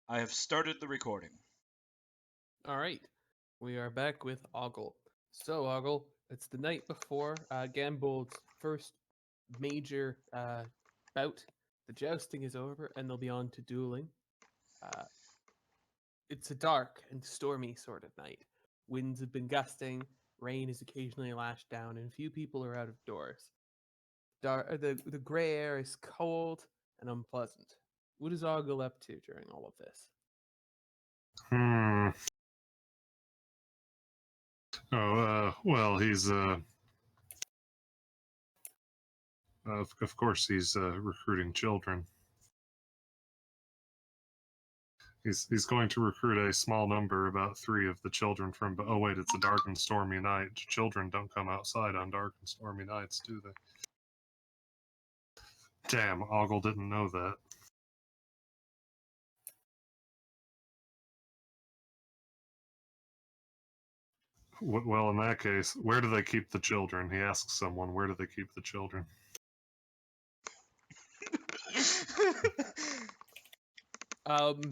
I have started the recording. All right, we are back with Ogle. So, Ogle, it's the night before Gambold's first major bout. The jousting is over, and they'll be on to dueling. Uh, it's a dark and stormy sort of night. Winds have been gusting, rain is occasionally lashed down, and few people are out of doors. The gray air is cold and unpleasant. What is Ogle up to during all of this? Hmm. Well, he's of course he's recruiting children. He's going to recruit a small number, about 3 of the children from. Oh wait, it's a dark and stormy night. Children don't come outside on dark and stormy nights, do they? Damn, Ogle didn't know that. Well, in that case, where do they keep the children? He asks someone, where do they keep the children? Um,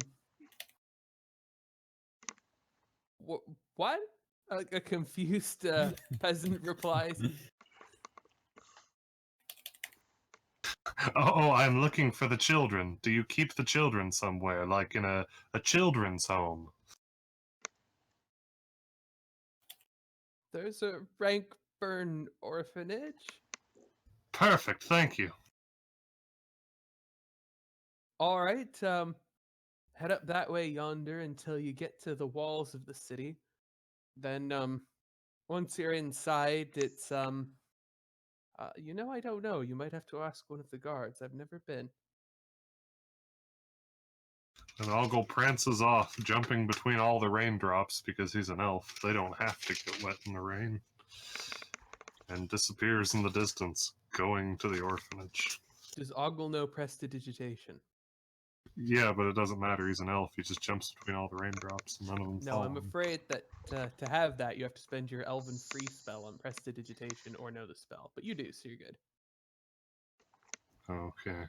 what? A confused peasant replies. Oh, I'm looking for the children. Do you keep the children somewhere, like in a children's home? There's a Rankburn orphanage. Perfect, thank you. All right, head up that way yonder until you get to the walls of the city. Then, once you're inside, it's I don't know. You might have to ask one of the guards. I've never been. And Ogle prances off, jumping between all the raindrops because he's an elf. They don't have to get wet in the rain. And disappears in the distance, going to the orphanage. Does Ogle know prestidigitation? Yeah, but it doesn't matter. He's an elf. He just jumps between all the raindrops, and none of them No, fall. I'm afraid that to have that, you have to spend your elven free spell on prestidigitation or know the spell. But you do, so you're good. Okay.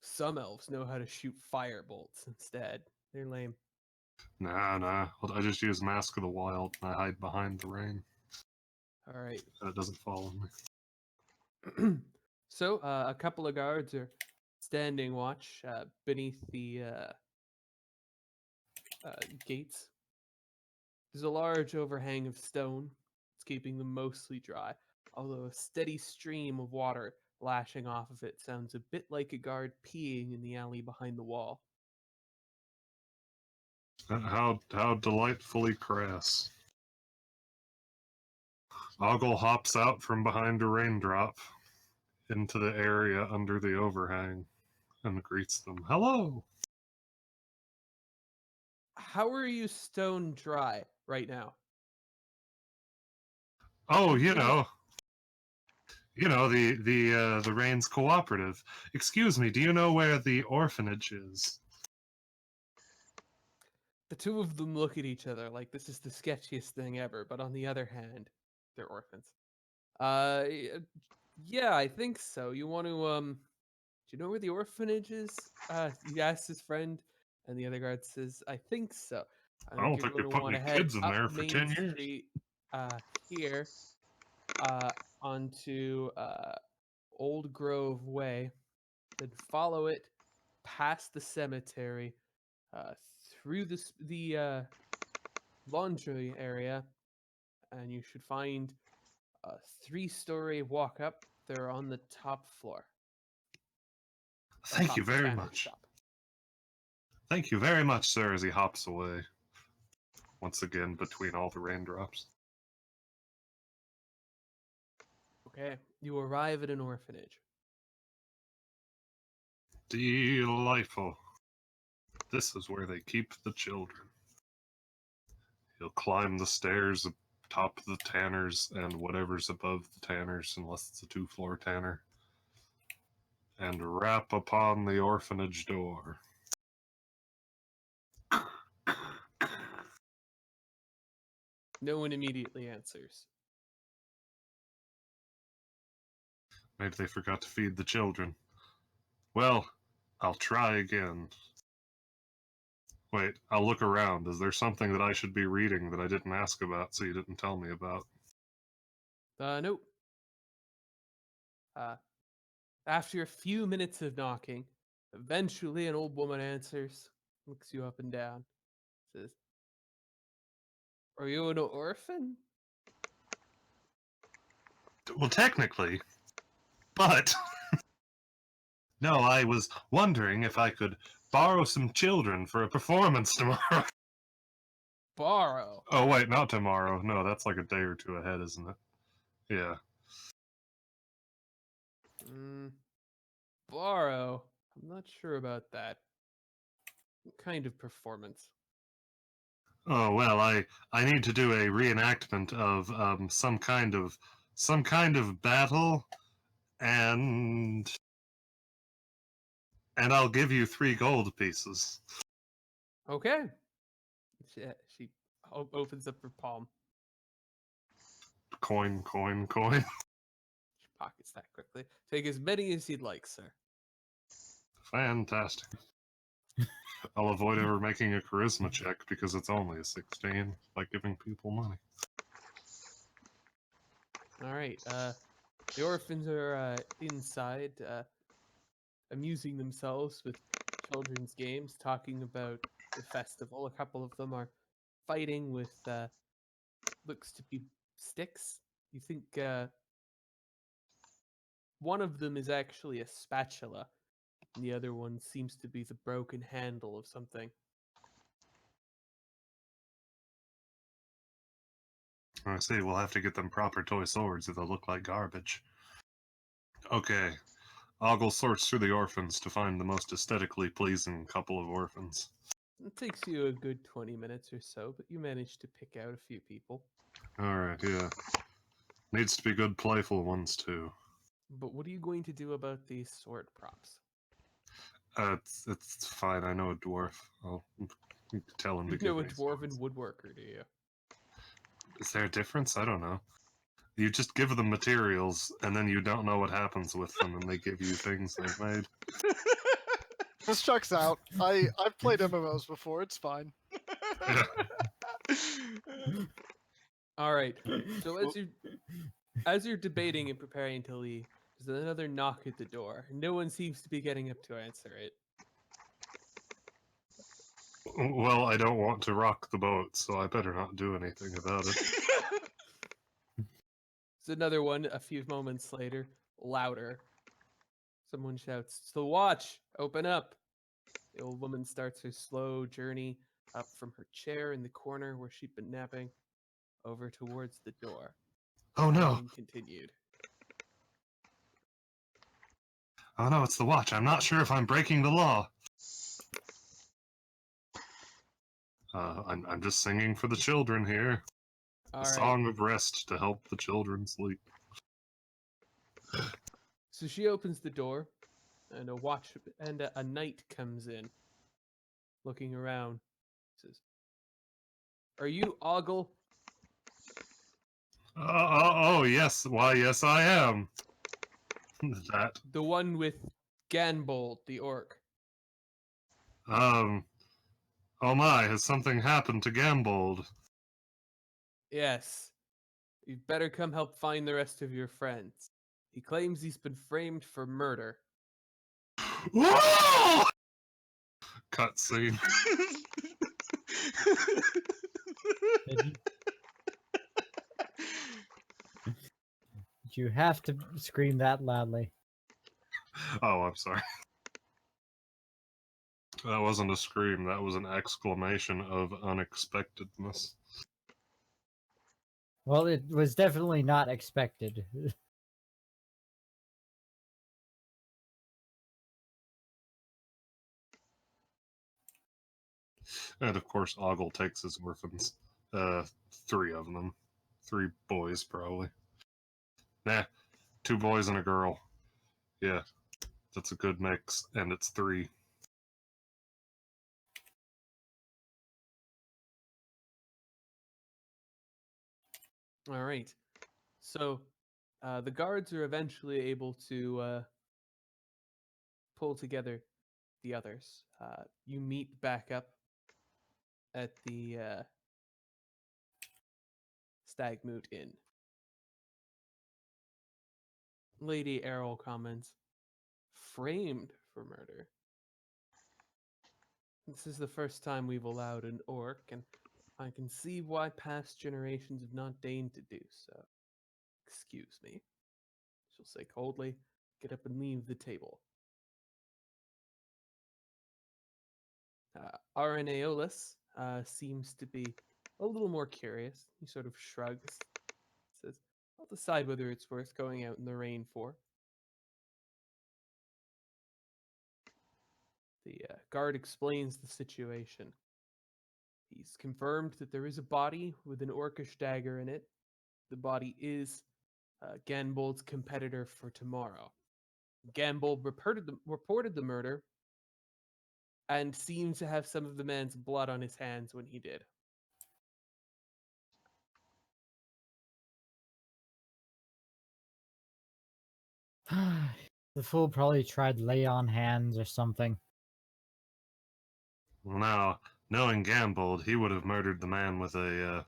Some elves know how to shoot fire bolts instead. They're lame. Nah. I just use Mask of the Wild, and I hide behind the rain. All right. It doesn't follow me. So a couple of guards are standing watch beneath the gates. There's a large overhang of stone. It's keeping them mostly dry, although a steady stream of water lashing off of it sounds a bit like a guard peeing in the alley behind the wall. How delightfully crass. Ogle hops out from behind a raindrop into the area under the overhang and greets them. Hello! How are you stone dry right now? Oh, the rain's cooperative. Excuse me, do you know where the orphanage is? The two of them look at each other like this is the sketchiest thing ever, but on the other hand, they're orphans. Yeah, I think so. You want to do you know where the orphanage is? He asks his friend, and the other guard says, I think so. I I think don't you're think going they to put want any to head kids in up there for Main 10 years. Street here onto Old Grove Way, then follow it past the cemetery, uh, through the laundry area, and you should find a 3-story walk up. They're on the top floor. Thank you Top the very tanner's much. shop. Thank you very much, sir, as he hops away. Once again, between all the raindrops. Okay, you arrive at an orphanage. Delightful. This is where they keep the children. He'll climb the stairs atop the tanners and whatever's above the tanners, unless it's a 2-floor tanner, and rap upon the orphanage door. No one immediately answers. Maybe they forgot to feed the children. Well, I'll try again. Wait, I'll look around. Is there something that I should be reading that I didn't ask about, so you didn't tell me about? Nope. Uh, After a few minutes of knocking, eventually an old woman answers, looks you up and down, says, "Are you an orphan?" Well, technically, but no, I was wondering if I could borrow some children for a performance tomorrow. Borrow. Oh, wait, not tomorrow. No, that's like a day or two ahead, isn't it? Yeah. Mm, borrow. I'm not sure about that. What kind of performance? Oh, well, I need to do a reenactment of some kind of battle, and I'll give you 3 gold pieces. Okay. She opens up her palm. Coin, coin, coin. She pockets that quickly. Take as many as you'd like, sir. Fantastic. I'll avoid ever making a charisma check because it's only a 16 by giving people money. All right. The orphans are inside, amusing themselves with children's games, talking about the festival. A couple of them are fighting with looks to be sticks. You think one of them is actually a spatula, and the other one seems to be the broken handle of something. I see, we'll have to get them proper toy swords or they'll look like garbage. Okay, Ogle sorts through the orphans to find the most aesthetically pleasing couple of orphans. It takes you a good 20 minutes or so, but you manage to pick out a few people. Alright, yeah. Needs to be good playful ones, too. But what are you going to do about these sword props? It's fine, I know a dwarf. I'll tell him to You give know a me dwarven swords. woodworker, do you? Is there a difference? I don't know. You just give them materials, and then you don't know what happens with them, and they give you things they've made. This checks out. I've played MMOs before. It's fine. Yeah. All right. So as you're debating and preparing to leave, there's another knock at the door. No one seems to be getting up to answer it. Well, I don't want to rock the boat, so I better not do anything about it. There's another one a few moments later, louder. Someone shouts, "It's the watch! Open up!" The old woman starts her slow journey up from her chair in the corner where she'd been napping over towards the door. Oh no! Knocking continued. Oh no, it's the watch. I'm not sure if I'm breaking the law. I'm just singing for the children here. All A right. song of rest to help the children sleep. So she opens the door, and a knight comes in, looking around. Says, "Are you Ogle?" Oh, yes. Why, yes, I am. That. The one with Ganbold, the orc. Um. Oh my, has something happened to Gambold? Yes. You'd better come help find the rest of your friends. He claims he's been framed for murder. Whoa! Cutscene. You have to scream that loudly. Oh, I'm sorry. That wasn't a scream, that was an exclamation of unexpectedness. Well, it was definitely not expected. And of course, Ogle takes his orphans. 3 of them. 3 boys, probably. Nah, 2 boys and a girl. Yeah, that's a good mix, and it's 3. All right. So the guards are eventually able to pull together the others. You meet back up at the Stagmoot Inn. Lady Errol comments, framed for murder. This is the first time we've allowed an orc, and I can see why past generations have not deigned to do so. Excuse me, she'll say coldly. Get up and leave the table. Areneolus seems to be a little more curious. He sort of shrugs, says, I'll decide whether it's worth going out in the rain for. The guard explains the situation. He's confirmed that there is a body with an orcish dagger in it. The body is Ganbold's competitor for tomorrow. Ganbold reported the murder and seemed to have some of the man's blood on his hands when he did. The fool probably tried lay on hands or something. Well, now, knowing Gambold, he would have murdered the man with a,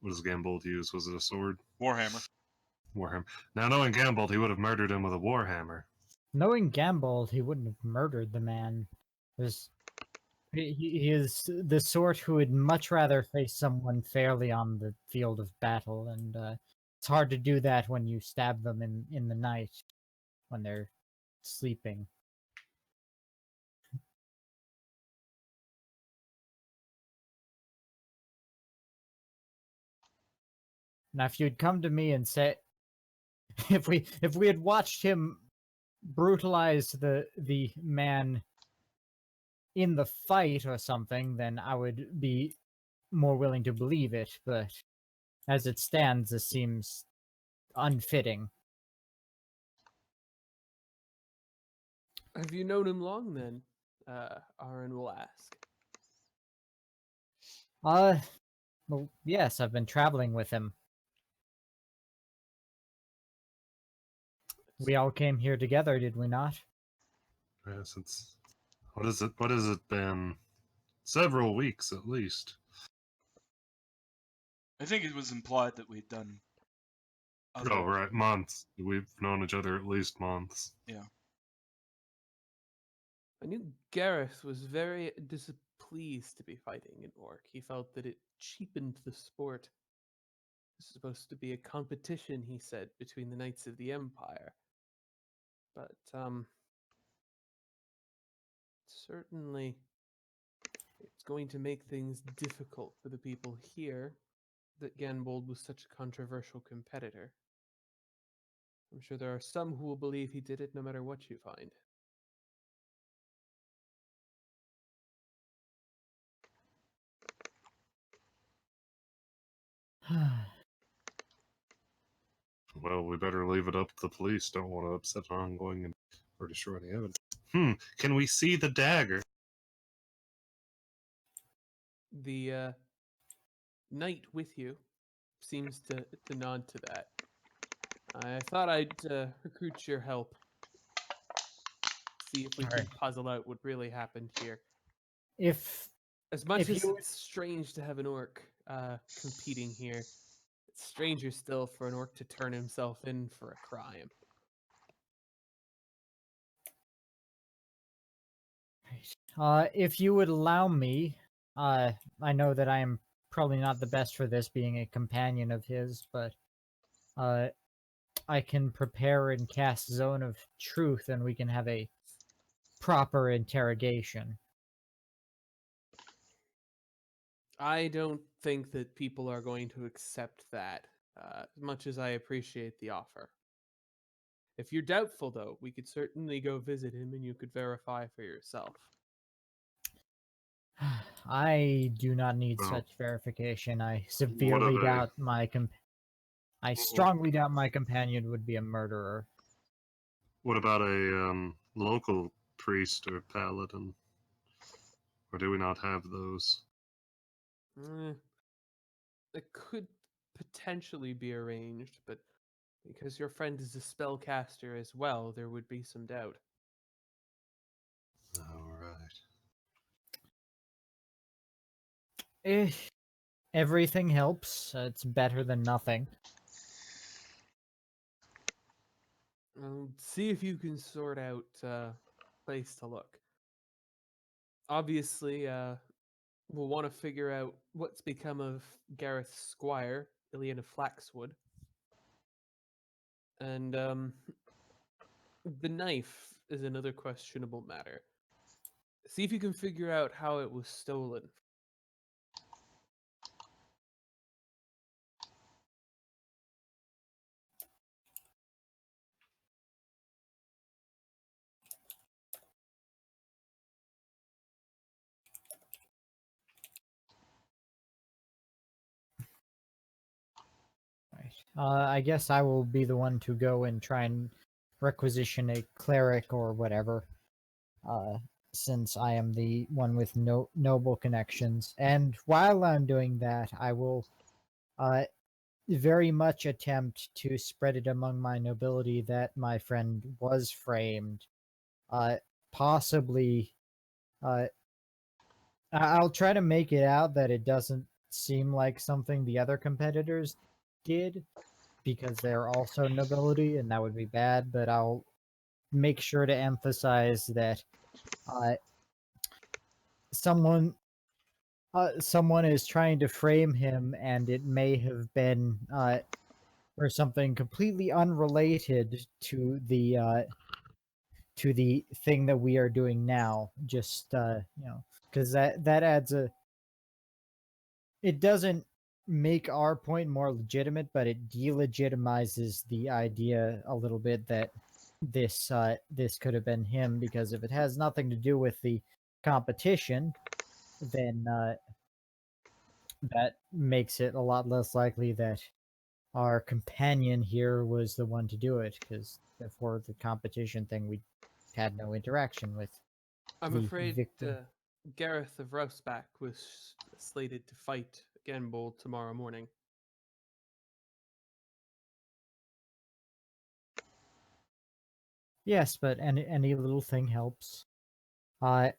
what does Gambold use? Was it a sword? Warhammer. Warhammer. Now, knowing Gambold, he would have murdered him with a warhammer. Knowing Gambold, he wouldn't have murdered the man. He is the sort who would much rather face someone fairly on the field of battle, and it's hard to do that when you stab them in the night when they're sleeping. Now, if you'd come to me and say, if we had watched him brutalize the man in the fight or something, then I would be more willing to believe it. But as it stands, this seems unfitting. Have you known him long then? Aaron will ask. Well, yes, I've been traveling with him. We all came here together, did we not? Yes, it's... What is it? What has it been? Several weeks, at least. I think it was implied that we'd done. Oh, right, months. We've known each other at least months. Yeah. I knew Gareth was very displeased to be fighting an orc. He felt that it cheapened the sport. This is supposed to be a competition, he said, between the Knights of the Empire. But, certainly it's going to make things difficult for the people here that Ganbold was such a controversial competitor. I'm sure there are some who will believe he did it no matter what you find. Well, we better leave it up to the police. Don't want to upset ongoing or destroy any evidence. Can we see the dagger? The knight with you seems to nod to that. I thought I'd recruit your help. See if we can puzzle out what really happened here. As much as it's strange to have an orc competing here, it's stranger still for an orc to turn himself in for a crime. If you would allow me, I know that I am probably not the best for this, being a companion of his, but I can prepare and cast Zone of Truth, and we can have a proper interrogation. I don't think that people are going to accept that, as much as I appreciate the offer. If you're doubtful, though, we could certainly go visit him and you could verify for yourself. I do not need Well, such verification. I severely doubt I strongly doubt my companion would be a murderer. What about a local priest or paladin? Or do we not have those? It could potentially be arranged, but because your friend is a spellcaster as well, there would be some doubt. All right. Eh, everything helps. It's better than nothing. See if you can sort out place to look. Obviously, we'll want to figure out what's become of Gareth's squire, Ileana Flaxwood. And the knife is another questionable matter. See if you can figure out how it was stolen. Right. I guess I will be the one to go and try and requisition a cleric or whatever. Since I am the one with noble connections. And while I'm doing that, I will very much attempt to spread it among my nobility that my friend was framed. Possibly, I'll try to make it out that it doesn't seem like something the other competitors did, because they're also nobility, and that would be bad, but I'll make sure to emphasize that someone someone is trying to frame him, and it may have been for something completely unrelated to the thing that we are doing now. Just because that adds a. It doesn't make our point more legitimate, but it delegitimizes the idea a little bit that this could have been him, because if it has nothing to do with the competition, then that makes it a lot less likely that our companion here was the one to do it, because before the competition thing, we had no interaction with I'm the afraid victim. Gareth of Rouseback was slated to fight Gambold tomorrow morning. Yes, but any little thing helps. And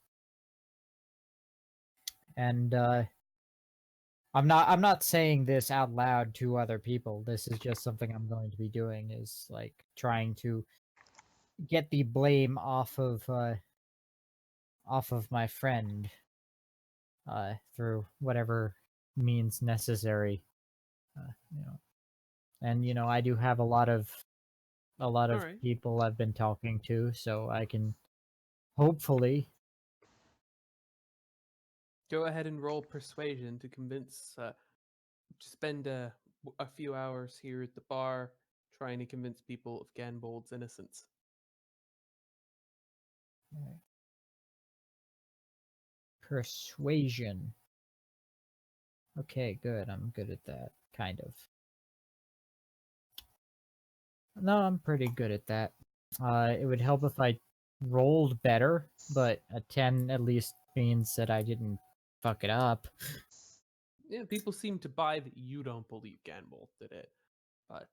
I'm not saying this out loud to other people. This is just something I'm going to be doing, is like trying to get the blame off of my friend through whatever means necessary. You know, and I do have a lot of All right. people I've been talking to, so I can hopefully. Go ahead and roll persuasion to convince. Spend a few hours here at the bar trying to convince people of Gambold's innocence. Persuasion. Okay, good. I'm good at that, kind of. No, I'm pretty good at that. It would help if I rolled better, but a 10 at least means that I didn't fuck it up. Yeah, people seem to buy that you don't believe Gambold did it, but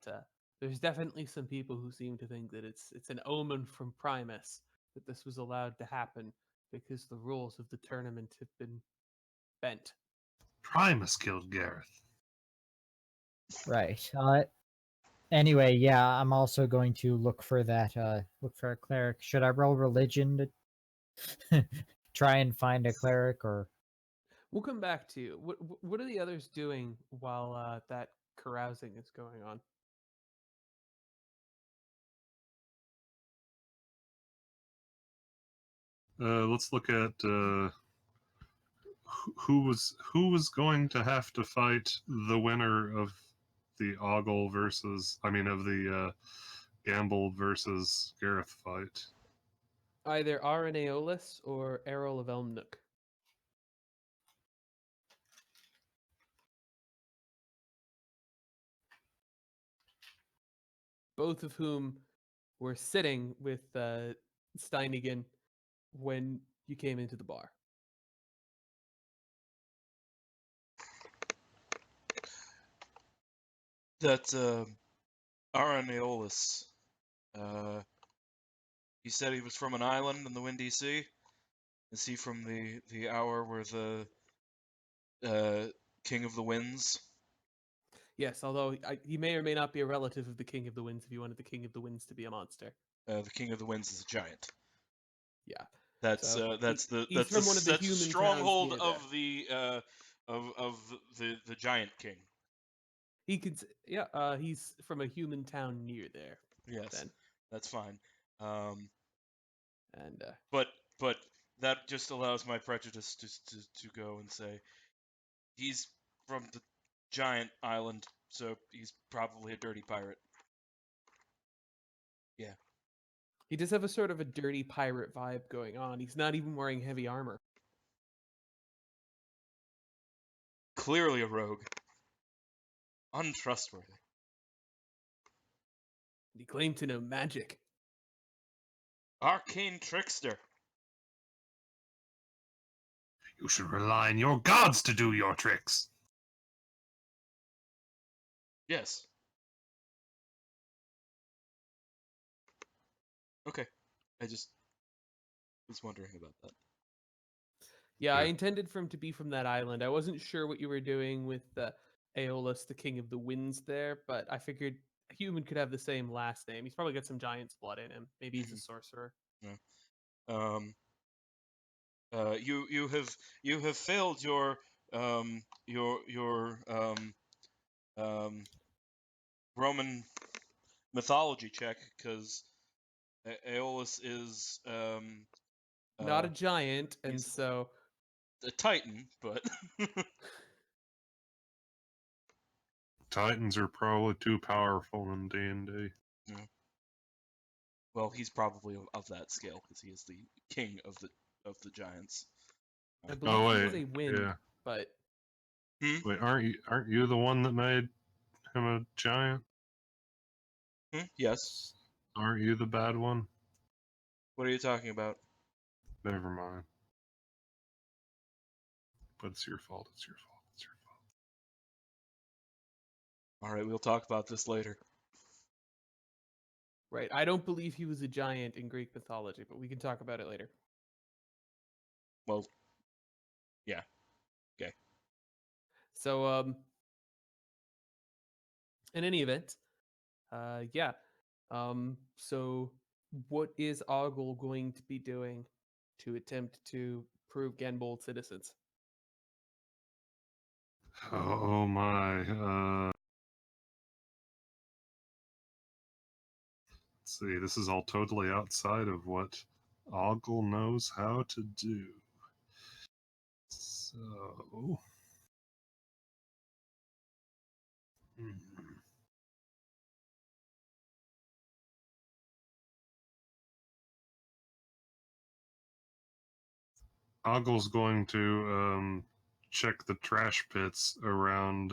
there's definitely some people who seem to think that it's an omen from Primus that this was allowed to happen because the rules of the tournament have been bent. Primus killed Gareth. Right. Anyway, yeah, I'm also going to look for that, look for a cleric. Should I roll religion to try and find a cleric, or? We'll come back to you. What are the others doing while that carousing is going on? Let's look at who was going to have to fight the winner of the Ogle versus, I mean, of the Gamble versus Gareth fight. Either Aeolus or Errol of Elmnook. Both of whom were sitting with Steinigan when you came into the bar. That Araneolus, he said he was from an island in the Windy Sea. Is he from the hour where the King of the Winds. Yes, although he may or may not be a relative of the King of the Winds if you wanted the King of the Winds to be a monster. The King of the Winds is a giant. Yeah. That's So, that's the he's that's from the, one of the that's the human towns stronghold near of the the giant king. He could, he's from a human town near there. Yes, Then, that's fine. and But that just allows my prejudice to go and say he's from the giant island, so he's probably a dirty pirate. Yeah. he does have a sort of a dirty pirate vibe going on. He's not even wearing heavy armor. Clearly a rogue. Untrustworthy. He claimed to know magic. Arcane trickster. You should rely on your gods to do your tricks. Yes. Okay. I just was wondering about that. Yeah, I Yeah. intended for him to be from that island. I wasn't sure what you were doing with Aeolus, the King of the Winds there, but I figured a human could have the same last name. He's probably got some giant's blood in him. Maybe he's a sorcerer. You have failed your Roman mythology check because Aeolus is Not a giant, and he's so a titan, but Titans are probably too powerful in D&D. well, he's probably of that scale because he is the king of the giants. I believe Oh he is wait, a wind, yeah. but Wait, aren't you the one that made him a giant? Yes. Aren't you the bad one? What are you talking about? Never mind. But it's your fault. It's your fault. It's your fault. All right, we'll talk about this later. right, I don't believe he was a giant in Greek mythology, but we can talk about it later. Well, yeah. Okay. So, in any event, yeah. So what is Ogle going to be doing to attempt to prove Genbold citizens? Oh my. Let's see. This is all totally outside of what Ogle knows how to do. So. hmm. Ogle's going to check the trash pits around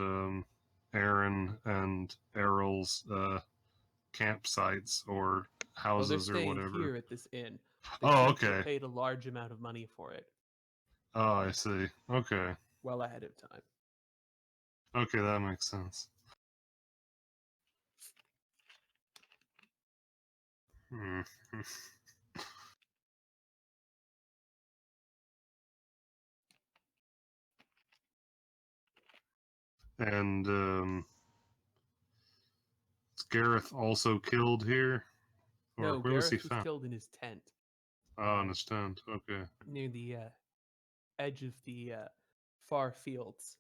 Aaron and Errol's campsites or Oh, they're houses or staying whatever. here at this inn. They Oh, seem to have okay. paid a large amount of money for it, Oh, I see. Okay. well ahead of time. Okay, that makes sense. Hmm. And is Gareth also killed here? Or No, where was he Gareth was found? killed in his tent Oh, I understand. Okay. near the edge of the far fields.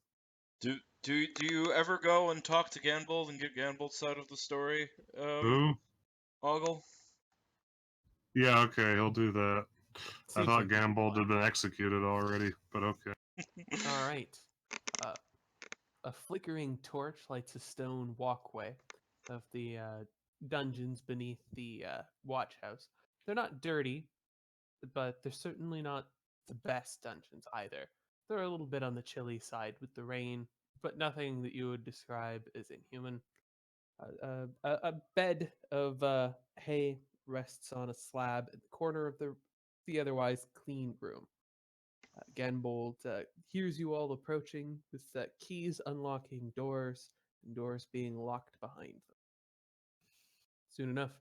Do you ever go and talk to Ganbold and get Ganbold's side of the story, Who? Ogle? Yeah, okay, he'll do that. I Seems thought like a good Gambold plan. had been executed already, but okay. All right. A flickering torch lights a stone walkway of the dungeons beneath the watch house. They're not dirty, but they're certainly not the best dungeons either. They're a little bit on the chilly side with the rain, but nothing that you would describe as inhuman. A bed of hay rests on a slab at the corner of the otherwise clean room. Ganbold hears you all approaching with keys unlocking doors and doors being locked behind them. Soon enough,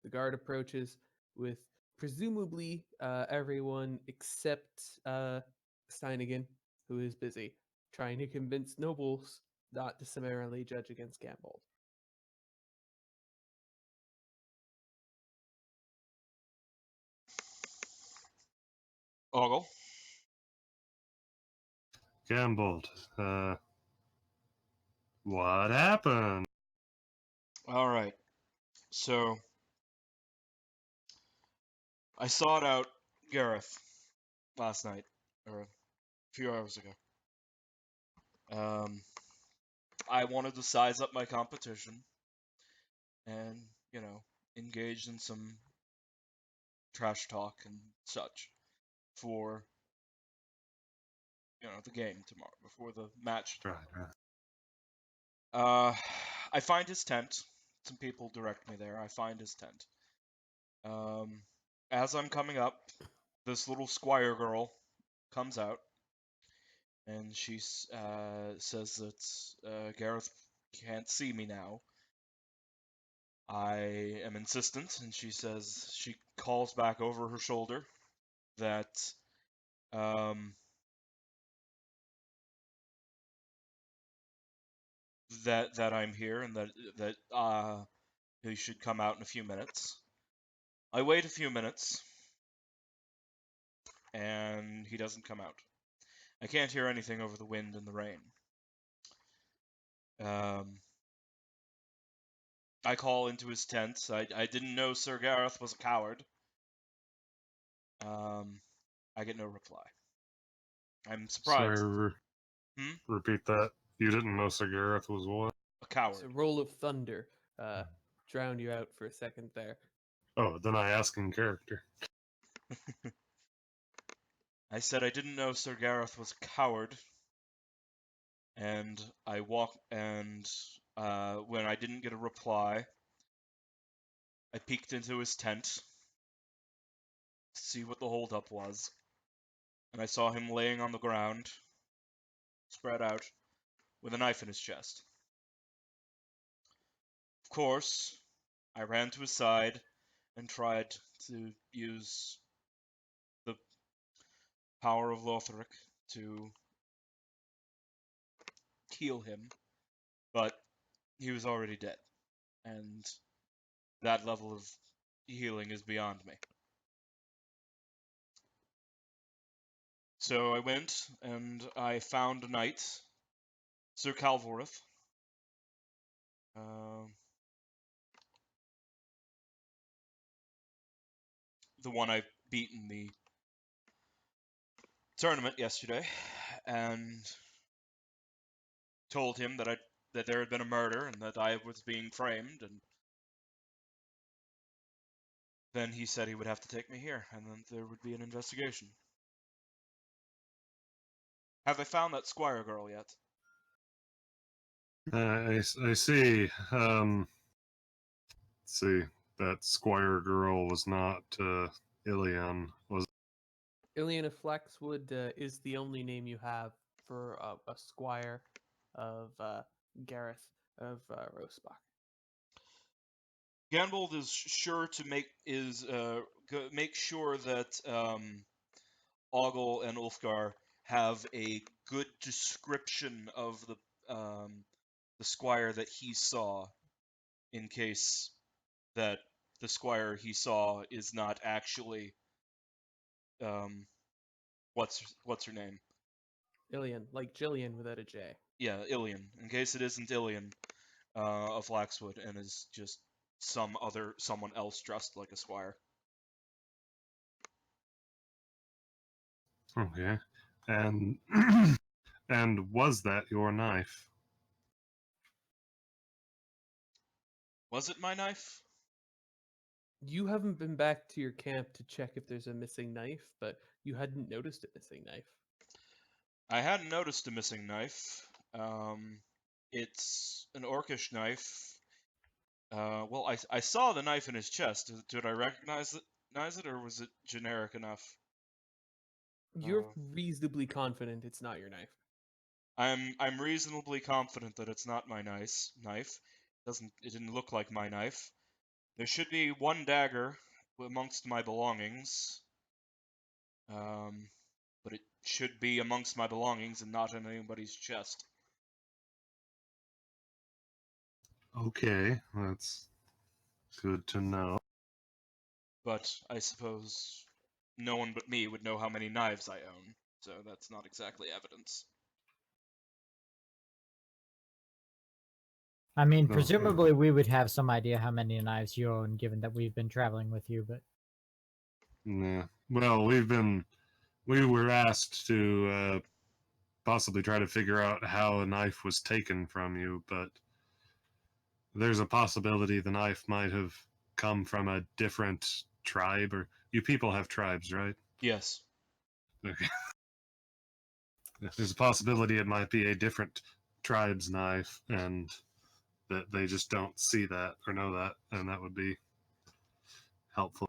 the guard approaches with presumably everyone except Steinigan, who is busy trying to convince nobles not to summarily judge against Gambold. Ogle. Gambled. What happened? All right. So I sought out Gareth last night, or a few hours ago. I wanted to size up my competition and, engage in some trash talk and such for, the game tomorrow, before the match. Right. I find his tent. Some people direct me there. I find his tent. As I'm coming up, this little squire girl comes out, and she says that Gareth can't see me now. I am insistent, and she calls back over her shoulder that that I'm here and that he should come out in a few minutes. I wait a few minutes, and he doesn't come out. I can't hear anything over the wind and the rain. I call into his tent. I didn't know Sir Gareth was a coward. I get no reply. I'm surprised. Sorry, repeat that. You didn't know Sir Gareth was what? A coward. So roll of thunder drowned you out for a second there. Oh, then I ask in character. I said I didn't know Sir Gareth was a coward, and I when I didn't get a reply, I peeked into his tent to see what the holdup was, and I saw him laying on the ground, spread out, with a knife in his chest. Of course, I ran to his side and tried to use the power of Lothric to heal him, but he was already dead, and that level of healing is beyond me. So I went and I found a knight, Sir Calvoreth. The one I beat in the tournament yesterday, and told him that there had been a murder and that I was being framed, and then he said he would have to take me here, and then there would be an investigation. Have they found that squire girl yet? I see. Let's see. That squire girl was not Ilian, was Ilian of Flaxwood is the only name you have for a squire of Gareth of Rosebach. Gambold is sure to make sure that Ogle and Ulfgar have a good description of the squire that he saw, in case that the squire he saw is not actually what's her name? Ilian, like Jillian without a J. Yeah, Ilian. In case it isn't Ilian of Flaxwood and is just someone else dressed like a squire. okay. And and was that your knife? Was it my knife? You haven't been back to your camp to check if there's a missing knife, but you hadn't noticed a missing knife. I hadn't noticed a missing knife. It's an orcish knife. Well, I saw the knife in his chest. Did I recognize it, or was it generic enough? You're reasonably confident it's not your knife. I'm reasonably confident that it's not my knife. It didn't look like my knife. There should be one dagger amongst my belongings. But should be amongst my belongings and not in anybody's chest. Okay, that's good to know. But I suppose no one but me would know how many knives I own, so that's not exactly evidence. I mean, Okay. presumably we would have some idea how many knives you own, given that we've been traveling with you. But Yeah. Well, we were asked to possibly try to figure out how a knife was taken from you, but there's a possibility the knife might have come from a different tribe, or you people have tribes, right? Yes. Okay. There's a possibility it might be a different tribe's knife, and that they just don't see that or know that, and that would be helpful.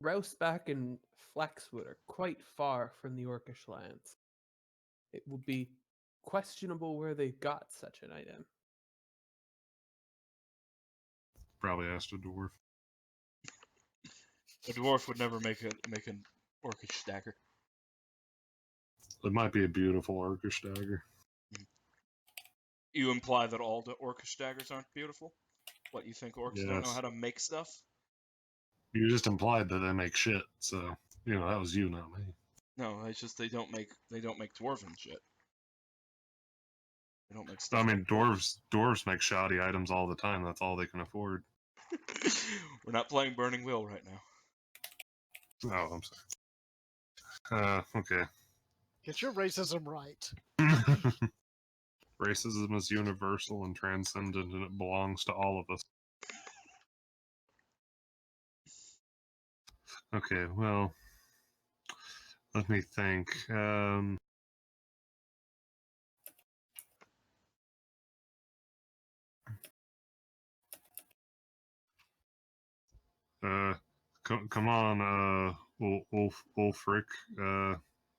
Rouseback and Flaxwood are quite far from the Orcish lands. It would be questionable where they got such an item. Probably asked a dwarf. A dwarf would never make an orcish dagger. It might be a beautiful orcish dagger. You imply that all the orcish daggers aren't beautiful? What, you think orcs don't know Yes. how to make stuff? You just implied that they make shit, so that was you, not me. No, it's just they don't make dwarven shit. They don't make I stuff. mean, dwarves make shoddy items all the time. That's all they can afford. We're not playing Burning Wheel right now. Oh, I'm sorry. Okay. Get your racism right. Racism is universal and transcendent, and it belongs to all of us. Okay, well, let me think. Come on, Ulfric.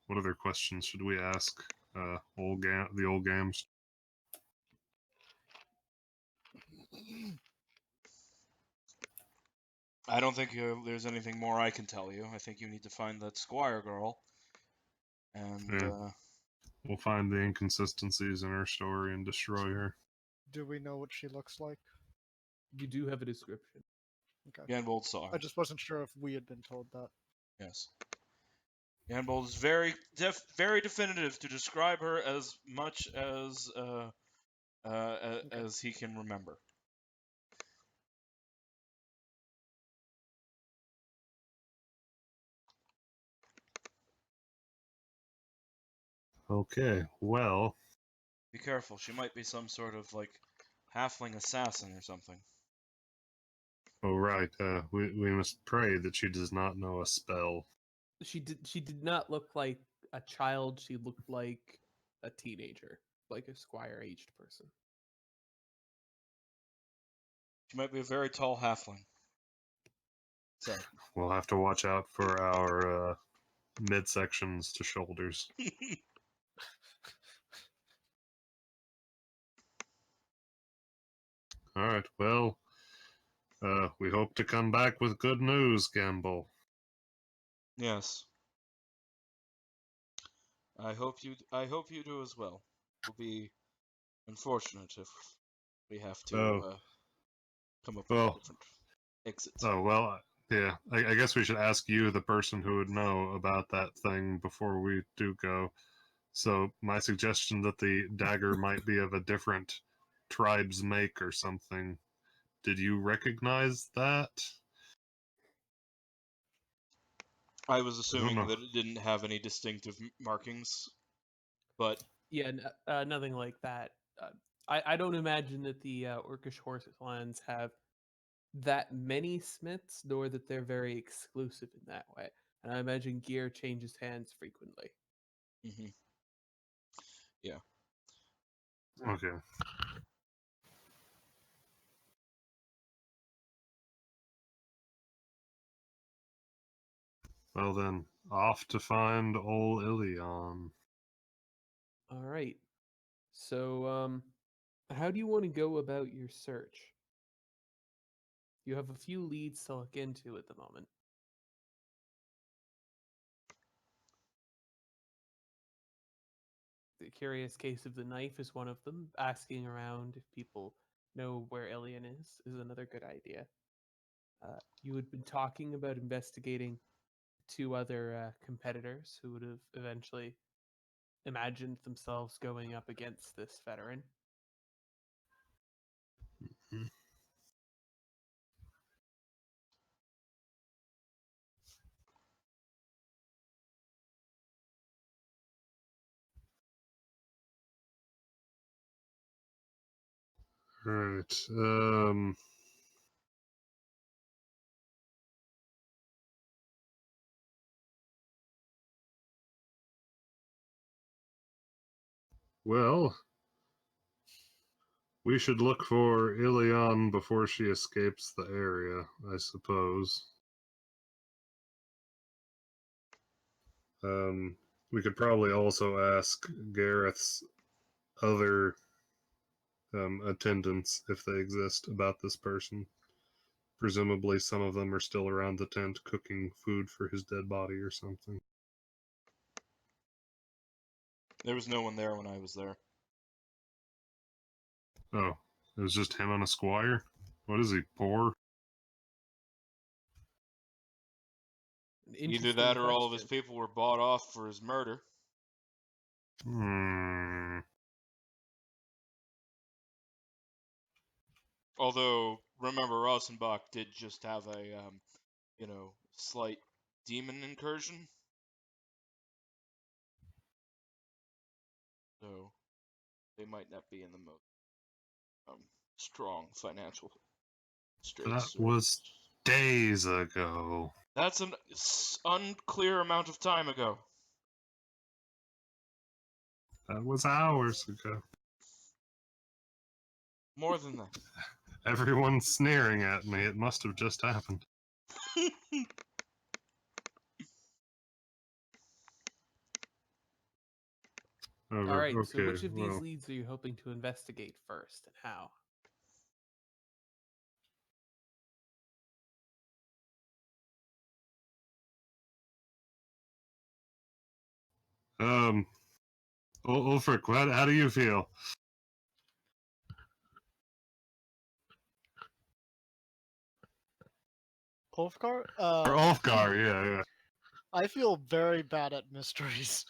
What other questions should we ask? The old games. I don't think there's anything more I can tell you. I think you need to find that squire girl, and Yeah. We'll find the inconsistencies in her story and destroy her. Do we know what she looks like? You do have a description. Okay. Ganbold saw her. I just wasn't sure if we had been told that. Yes. Ganbold is very definitive to describe her as much as as he can remember. Okay, well, Be careful. She might be some sort of like halfling assassin or something. oh right, we must pray that she does not know a spell. She did not look like a child. She looked like a teenager, like a squire-aged person. She might be a very tall halfling. So We'll have to watch out for our midsections to shoulders. All right, well, we hope to come back with good news, Gamble. yes. I hope you do as well. It will be unfortunate if we have to come up with Well, different exits. Oh, well, yeah. I guess we should ask you, the person who would know about that thing, before we do go. So, my suggestion that the dagger might be of a different tribe's make or something. Did you recognize that? I was I don't assuming know. that it didn't have any distinctive markings, but Yeah, nothing like that. I don't imagine that the Orcish Horselands have that many smiths, nor that they're very exclusive in that way. And I imagine gear changes hands frequently. mm-hmm. Yeah. Okay. Well then, off to find old Ilion. All right. So, how do you want to go about your search? You have a few leads to look into at the moment. curious case of the knife is one of them. Asking around if people know where Ilian is another good idea. You had been talking about investigating two other competitors who would have eventually imagined themselves going up against this veteran. Mhm. Right. Well, we should look for Ilion before she escapes the area, I suppose. We could probably also ask Gareth's other attendants, if they exist, about this person. Presumably, some of them are still around the tent cooking food for his dead body or something. There was no one there when I was there. Oh, it was just him and a squire? What is he, poor? An Either interesting that or all of his question. people were bought off for his murder. Hmm. Although, remember, Rosenbach did just have a, slight demon incursion. So, they might not be in the most strong financial That straits. was days ago. That's an unclear amount of time ago. That was hours ago. More than that. Everyone's sneering at me. It must have just happened. All right, so Okay, which of these well, leads are you hoping to investigate first, and how? Ulfric, how do you feel? Ulfgar? Or Ulfgar, yeah. I feel very bad at mysteries.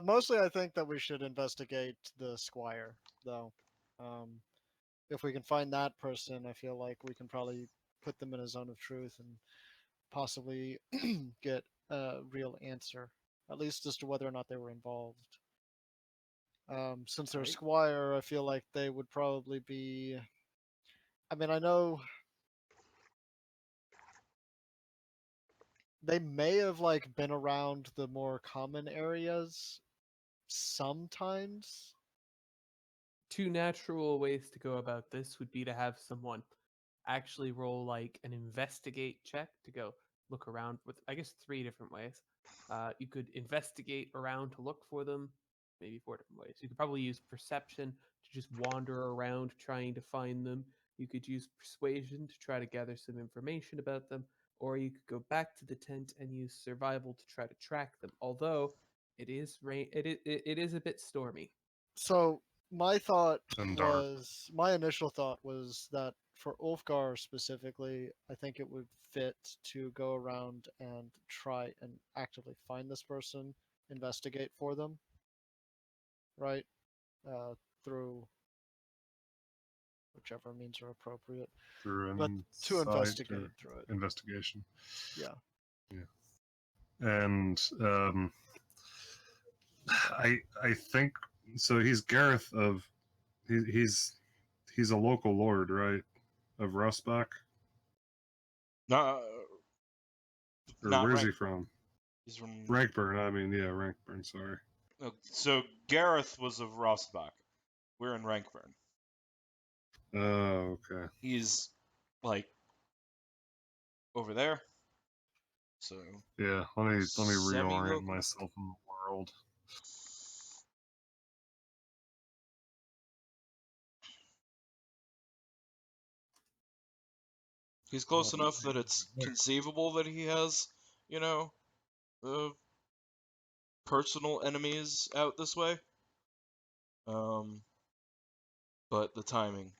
Mostly, I think that we should investigate the squire, though. If we can find that person, I feel like we can probably put them in a zone of truth and possibly get a real answer, at least as to whether or not they were involved. Since they're Right. squire, I feel like they would probably be. I mean, I know they may have like been around the more common areas sometimes. Two natural ways to go about this would be to have someone actually roll like an investigate check to go look around with, I guess, three different ways. You could investigate around to look for them, maybe four different ways. You could probably use perception to just wander around trying to find them. You could use persuasion to try to gather some information about them, or you could go back to the tent and use survival to try to track them. Although it is rain, it is a bit stormy. So my thought And dark. was, my initial thought was that for Ulfgar specifically, I think it would fit to go around and try and actively find this person, investigate for them, right? Through whichever means are appropriate, Through but to insight investigate or through it. investigation. Yeah. And I think so. He's Gareth of he's a local lord, right? Of Rustbach, No, or not where's he rank. from? He's from. Rankburn. I mean, yeah, Rankburn. Sorry. So Gareth was of Rossbach. We're in Rankburn. Oh, okay. He's like over there. So Yeah, let me reorient semi-local. myself in the world. He's close enough that it's conceivable that he has, you know, personal enemies out this way. But the timing,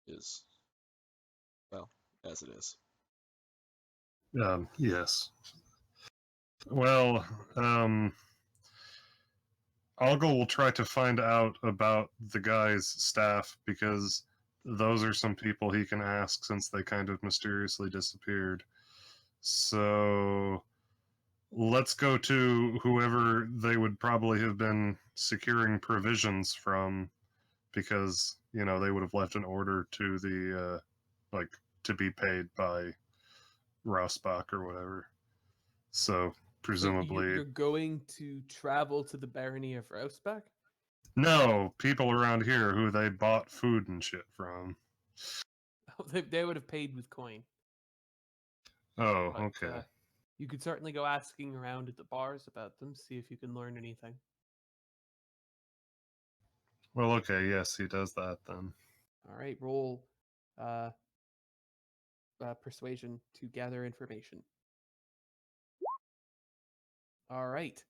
is, well, as it is. Yes. Well, Algal will try to find out about the guy's staff because those are some people he can ask since they kind of mysteriously disappeared. So let's go to whoever they would probably have been securing provisions from because, they would have left an order to the, to be paid by Rossbach or whatever. So presumably. You're going to travel to the barony of Rousbach? No, people around here who they bought food and shit from. They would have paid with coin. Oh, But, okay. you could certainly go asking around at the bars about them, see if you can learn anything. Well, okay, yes, he does that then. All right, roll persuasion to gather information. All right.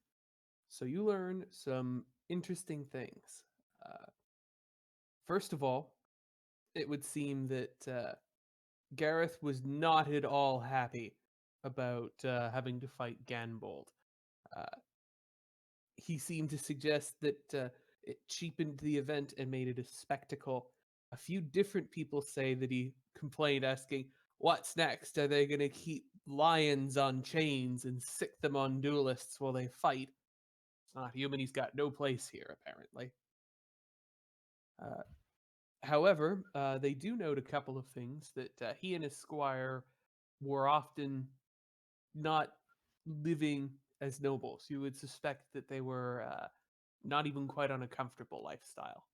So you learn some interesting things. First of all, it would seem that Gareth was not at all happy about having to fight Ganbold. He seemed to suggest that it cheapened the event and made it a spectacle. A few different people say that he complained, asking, "What's next? Are they going to keep lions on chains and sick them on duelists while they fight?" Human, he's got no place here, apparently. However, they do note a couple of things that he and his squire were often not living as nobles. You would suspect that they were not even quite on a comfortable lifestyle.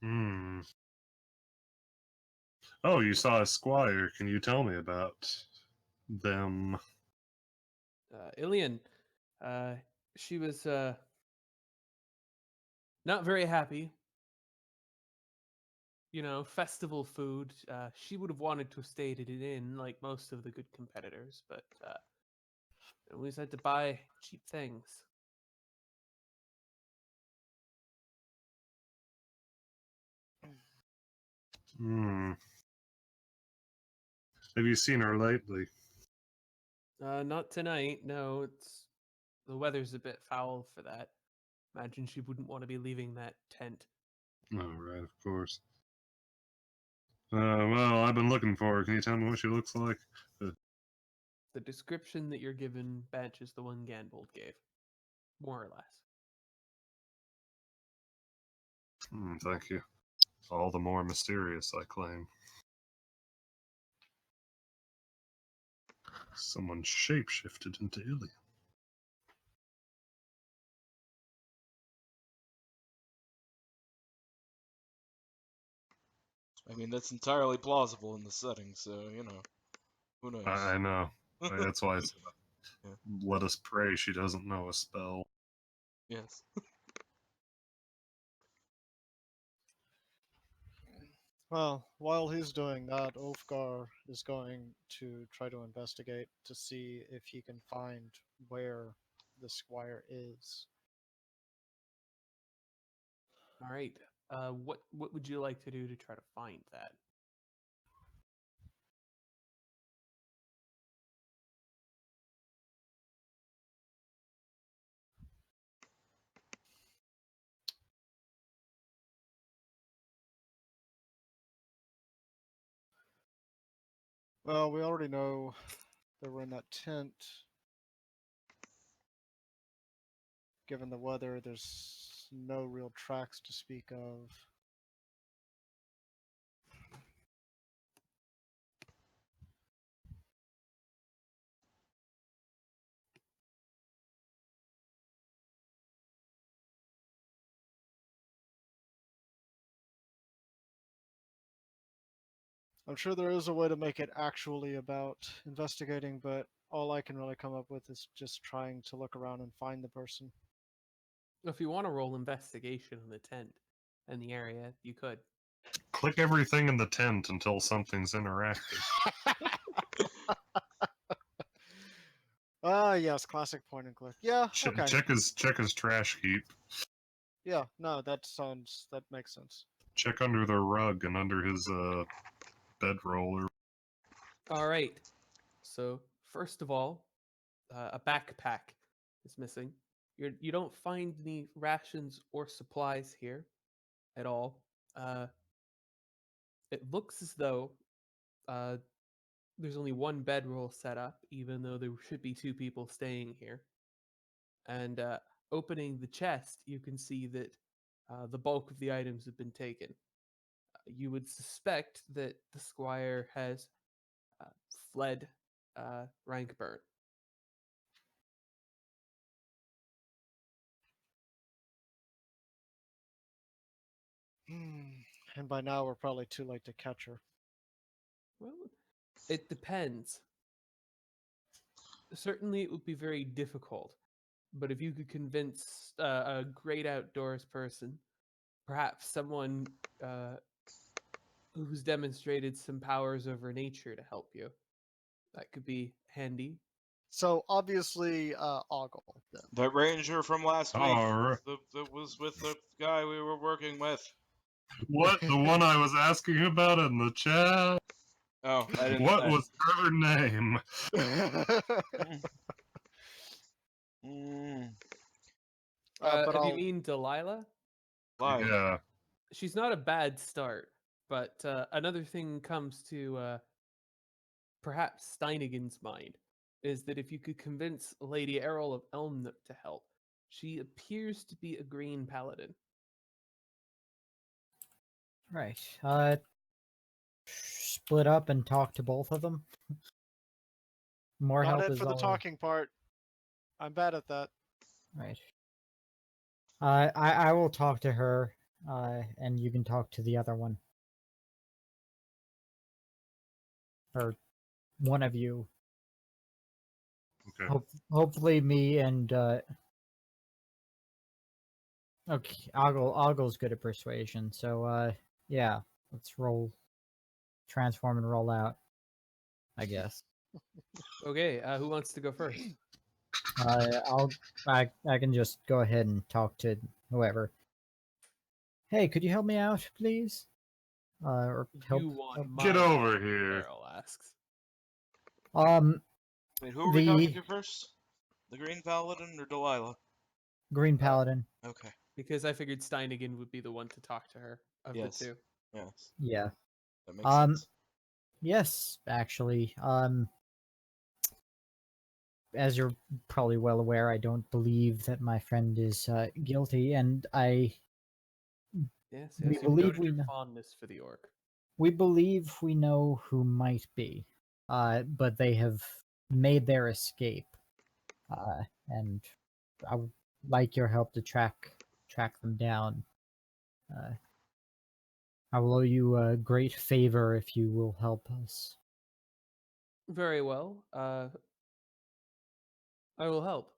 Hmm. Oh, you saw a squire. Can you tell me about them? Ilian, she was not very happy. Festival food. She would have wanted to have stayed at an inn like most of the good competitors, but always had to buy cheap things. Hmm. Have you seen her lately? Not tonight. No, the weather's a bit foul for that. Imagine she wouldn't want to be leaving that tent. Oh, right, of course. Well, I've been looking for her. Can you tell me what she looks like? The description that you're given matches the one Ganbold gave, more or less. Thank you. All the more mysterious, I claim. Someone shapeshifted into Ilian. I mean, that's entirely plausible in the setting, so, who knows? I know. That's why I said, Yeah. let us pray she doesn't know a spell. Yes. Well, while he's doing that, Ulfgar is going to try to investigate to see if he can find where the squire is. All right. What would you like to do to try to find that? Well, we already know they were in that tent. Given the weather, there's no real tracks to speak of. I'm sure there is a way to make it actually about investigating, but all I can really come up with is just trying to look around and find the person. If you want to roll investigation on the tent and the area, you could. Click everything in the tent until something's interactive. Ah, yes, classic point and click. Yeah, okay. Check his trash heap. Yeah, no, that makes sense. Check under the rug and under his bedroll. All right. So first of all, a backpack is missing. You don't find any rations or supplies here at all. Uh, it looks as though uh, there's only one bedroll set up, even though there should be two people staying here. And opening the chest, you can see that the bulk of the items have been taken. You would suspect that the squire has uh, fled Rankburn. And by now we're probably too late to catch her. Well, it depends. Certainly, it would be very difficult. But if you could convince a great outdoors person, perhaps someone who's demonstrated some powers over nature to help you, that could be handy. So obviously, Ogle. Then. The ranger from last week Alright. that was with the guy we were working with. What? The one I was asking about in the chat? Oh, I didn't. What was her name? Mm, But If you I'll. mean Delilah, why? Yeah. she's not a bad start. But another thing comes to perhaps Steinigen's mind is that if you could convince Lady Errol of Elmnook to help, she appears to be a green paladin. Right. Split up and talk to both of them. More Not help it is for the all. talking part. I'm bad at that. Right. I will talk to her, and you can talk to the other one. Or one of you. Okay. Hopefully me and okay, Ogle's good at persuasion, so yeah, let's transform and roll out, I guess. Okay, who wants to go first? I can just go ahead and talk to whoever. Hey, could you help me out, please? Or help? You want help- my Get help, over here. Errol asks. Wait, who are we talking The to first? The Green Paladin or Delilah? Green Paladin. Okay. Because I figured Steinigen would be the one to talk to her of Yes. the two. Yes. Yeah. That makes sense. Yes, actually. As you're probably well aware, I don't believe that my friend is guilty, and Yes, We yes. You've believe noted we your know. fondness for the orc. We believe we know who might be, but they have made their escape, and I would like your help to track them down. I will owe you a great favor if you will help us. Very well. I will help.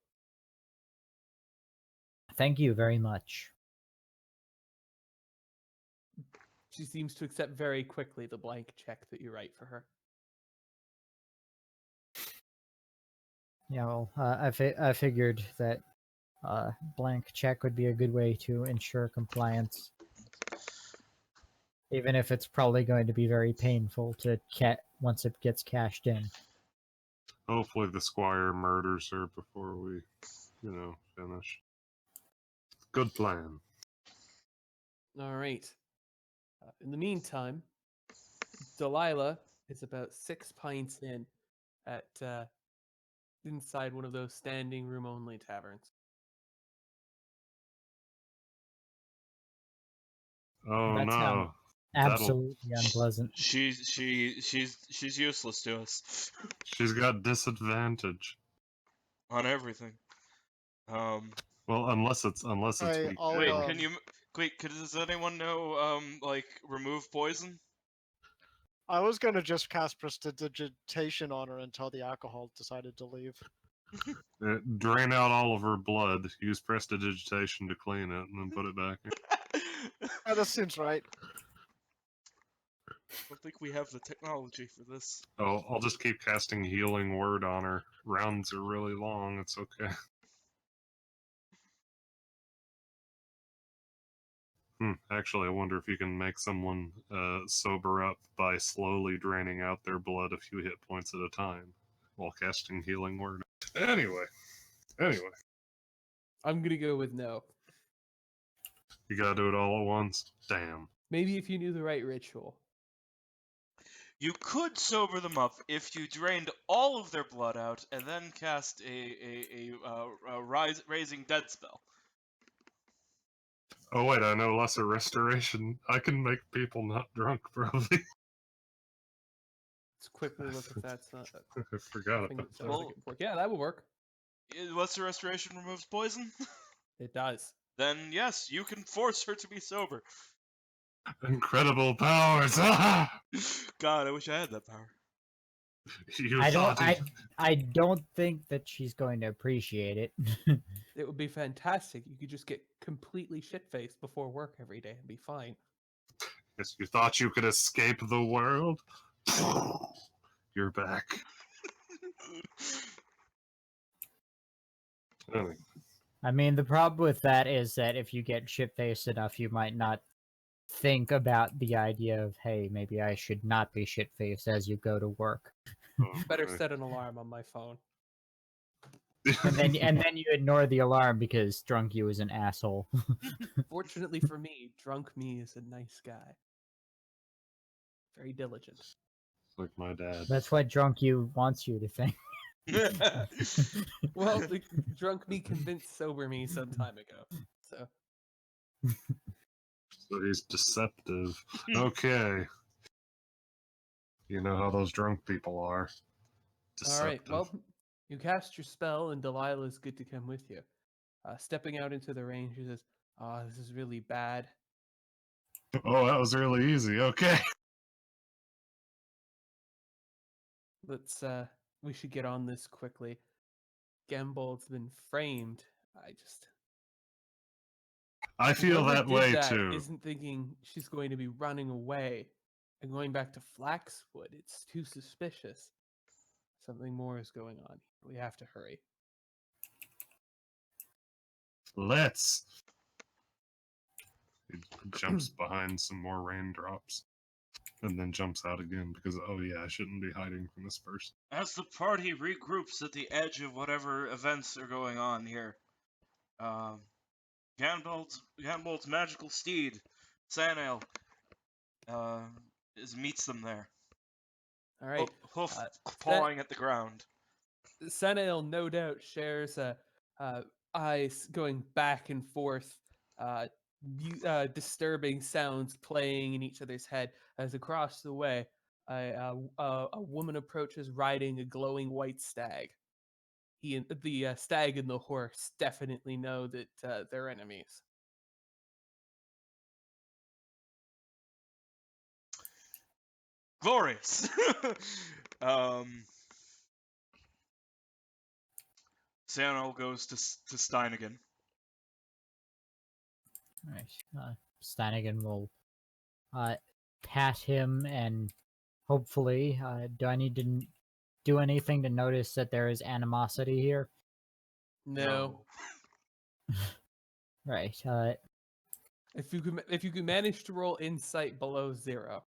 Thank you very much. She seems to accept very quickly the blank check that you write for her. Yeah, well, I figured that blank check would be a good way to ensure compliance, even if it's probably going to be very painful to once it gets cashed in. Hopefully the squire murders her before we, finish. Good plan. All right. In the meantime, Delilah is about 6 pints in at inside one of those standing room only taverns. Oh That sounds no. absolutely unpleasant. She's useless to us She's got disadvantage. on everything. Well, unless it's Hey, weak. I'll, Wait, um, can you wait? Does anyone know like remove poison? I was gonna just cast prestidigitation on her until the alcohol decided to leave. Drain out all of her blood. Use prestidigitation to clean it, and then put it back in. That seems right. don't think we have the technology for this. Oh, I'll just keep casting healing word on her. Rounds are really long. It's okay. Actually, I wonder if you can make someone sober up by slowly draining out their blood a few hit points at a time while casting healing word. Anyway, I'm gonna go with no. you gotta do it all at once. Damn. Maybe if you knew the right ritual. You could sober them up if you drained all of their blood out and then cast a raising dead spell. Oh wait, I know lesser restoration. I can make people not drunk, probably. Let's quickly look if that's not a I forgot thing about that that. sounds like it would work. Yeah, that would work. Lesser restoration removes poison? It does. Then yes, you can force her to be sober. Incredible powers! Ah! God, I wish I had that power. You I don't. thought I don't think that she's going to appreciate it. It would be fantastic. You could just get completely shit-faced before work every day and be fine. Yes, you thought you could escape the world? You're back. Anyway, I mean, the problem with that is that if you get shit-faced enough, you might not think about the idea of, hey, maybe I should not be shit-faced as you go to work. Better okay. set an alarm on my phone. And then you ignore the alarm because drunk you is an asshole. Fortunately for me, drunk me is a nice guy. Very diligent. like my dad. That's what drunk you wants you to think. Well, the drunk me convinced sober me some time ago. So So he's deceptive. Okay. You know how those drunk people are. Deceptive. all right. Well, you cast your spell, and Delilah is good to come with you. Stepping out into the rain, she says, "Oh, this is really bad. Oh, that was really easy. Okay. Let's we should get on this quickly. Gambold's been framed. I feel Whoever that did way that too. isn't thinking she's going to be running away and going back to Flaxwood. It's too suspicious. Something more is going on. We have to hurry." Let's. He jumps behind some more raindrops. And then jumps out again because, oh yeah, I shouldn't be hiding from this person. As the party regroups at the edge of whatever events are going on here, Ganbold's magical steed, Sanael, meets them there. All right. Hoof Sa- pawing at the ground. Sanael no doubt shares eyes going back and forth, disturbing sounds playing in each other's head as across the way a woman approaches riding a glowing white stag. The stag and the horse definitely know that they're enemies. Glorious! Sanael goes to Steinigan. Right. Stanigan will pat him and hopefully, do I need to do anything to notice that there is animosity here? No. Right. If you can manage to roll insight below 0.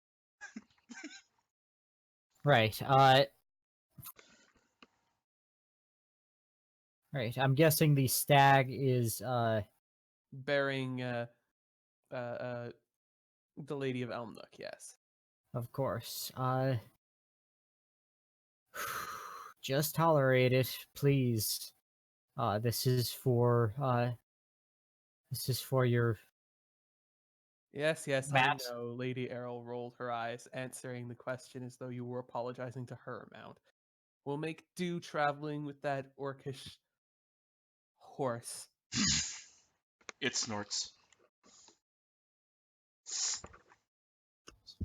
Right. Right. I'm guessing the stag is Bearing the Lady of Elmnook, yes. of course. Just tolerate it, please. This is for your Yes, Matt. I know. Lady Errol rolled her eyes, answering the question as though you were apologizing to her, Mount. We'll make do traveling with that orcish horse. It snorts.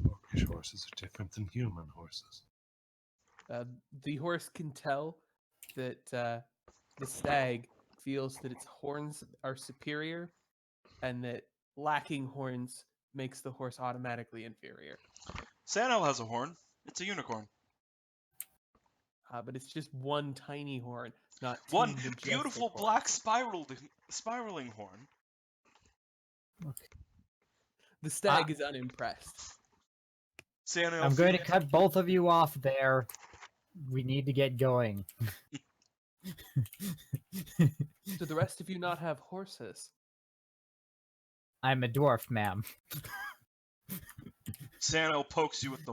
Orcish horses are different than human horses. The horse can tell that the stag feels that its horns are superior, and that lacking horns makes the horse automatically inferior. Sano has a horn. It's a unicorn. But it's just one tiny horn, not two One majestic beautiful horns. black spiraling horn. The stag is unimpressed. Sano, I'm going to cut both of you off there. We need to get going. Do the rest of you not have horses? I'm a dwarf, ma'am. Sano pokes you with the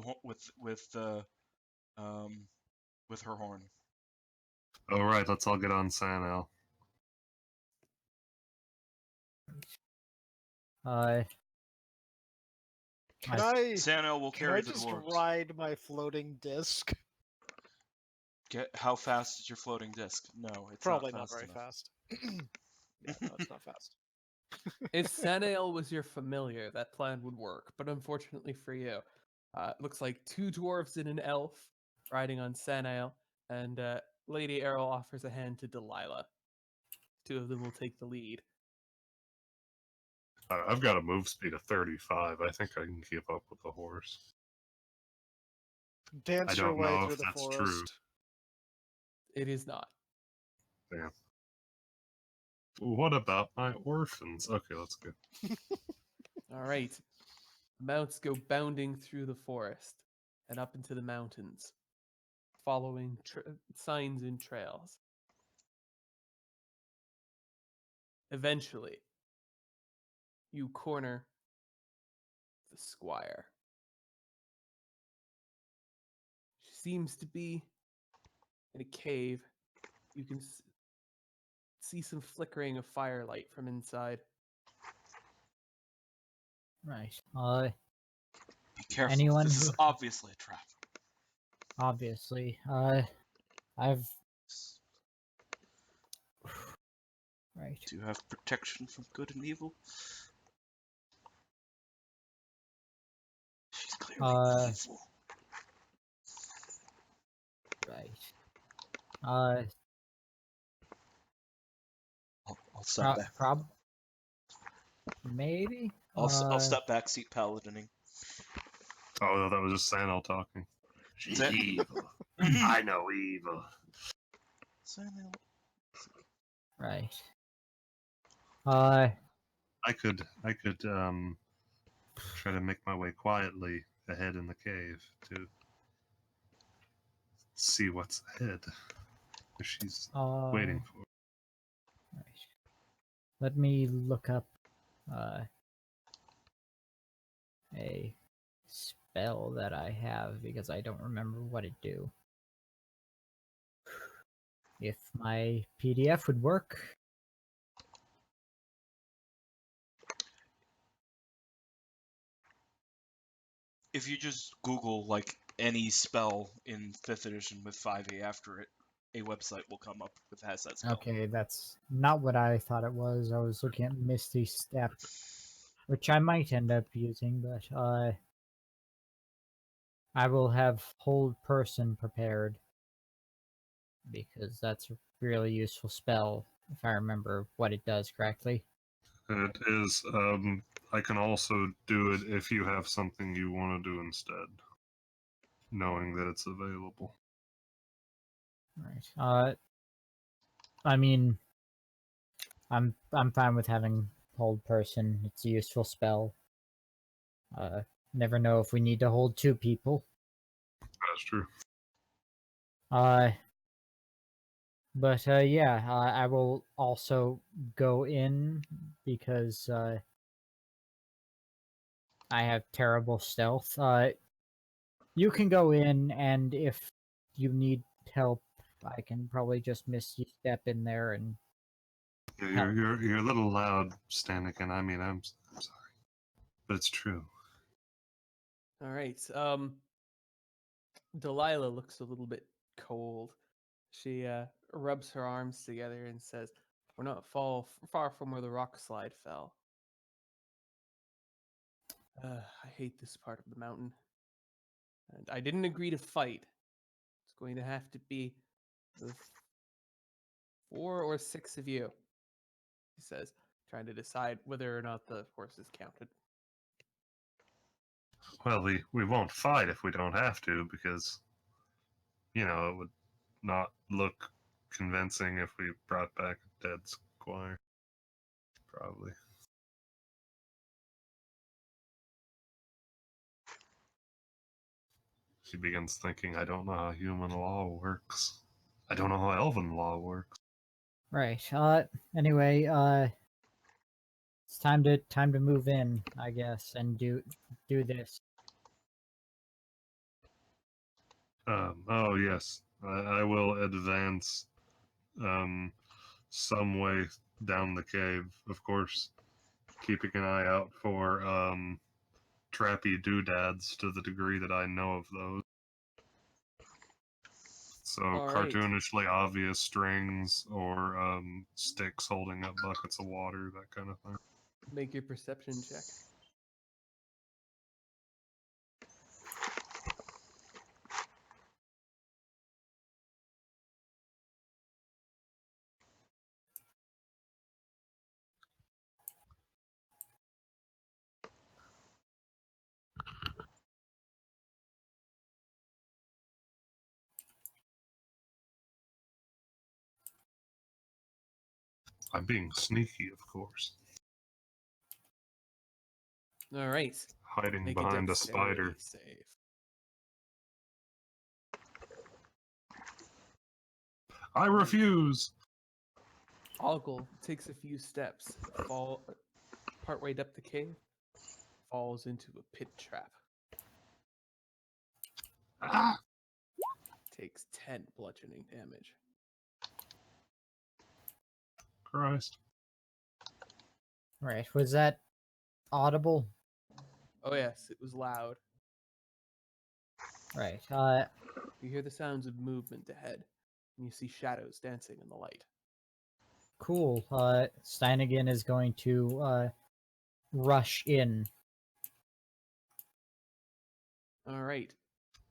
with her horn. All right, let's all get on Sanel. Can I Sano will can carry I the just dwarves. ride my floating disc? How fast is your floating disc? No, it's Probably not not fast very enough. fast. Yeah, no, it's not fast. If Sanael was your familiar, that plan would work, but unfortunately for you, it looks like two dwarves and an elf riding on Sanael, and Lady Errol offers a hand to Delilah. Two of them will take the lead. I've got a move speed of 35. I think I can keep up with the horse. Dance I your don't way know through if the that's true. forest. It is not. Damn. What about my orphans? Okay, let's go. All right. The mounts go bounding through the forest and up into the mountains, following signs and trails. Eventually, you corner the squire. She seems to be in a cave. You can see some flickering of firelight from inside. Right. Be careful. Anyone This is who- obviously a trap. Obviously. I've right. Do you have protection from good and evil? She's clearly evil. Right. I'll step back. Maybe. I'll step back, seat paladining. Oh, that was just Sanel talking. She's That- evil. I know evil. Right. I could try to make my way quietly ahead in the cave to see what's ahead. If she's waiting for. Right. Let me look up a spell that I have because I don't remember what it do. If my PDF would work. If you just Google like any spell in 5th edition with 5e after it, a website will come up that has that spell. Okay, that's not what I thought it was. I was looking at Misty Step, which I might end up using, but I will have Hold Person prepared because that's a really useful spell if I remember what it does correctly. It is. I can also do it if you have something you want to do instead, knowing that it's available. Right. I mean, I'm fine with having Hold Person. It's a useful spell. Never know if we need to hold two people. That's true. But yeah, I will also go in because I have terrible stealth. You can go in, and if you need help, I can probably just Misty Step in there and. You're a little loud, Stanikin. I mean, I'm sorry, but it's true. All right. Delilah looks a little bit cold. She rubs her arms together and says, "We're not far from where the rock slide fell. I hate this part of the mountain. And I didn't agree to fight. It's going to have to be the 4 or 6 of you," he says, trying to decide whether or not the horse is counted. Well, we won't fight if we don't have to, because, you know, it would not look convincing if we brought back a dead squire. Probably. She begins thinking, I don't know how human law works. I don't know how elven law works. Right. Anyway, it's time to move in, I guess, and do this. Oh yes, I will advance some way down the cave, of course, keeping an eye out for trappy doodads to the degree that I know of those. So All right. cartoonishly obvious strings or sticks holding up buckets of water, that kind of thing. Make your perception check. I'm being sneaky, of course. All right. Hiding Make behind a dexterity spider. save. I refuse! Ogle takes a few steps, partway up the cave, falls into a pit trap. Ah! Takes 10 bludgeoning damage. Christ. Right. Was that audible? Oh yes, it was loud. Right. You hear the sounds of movement ahead, and you see shadows dancing in the light. Cool. Steinigan is going to rush in. All right.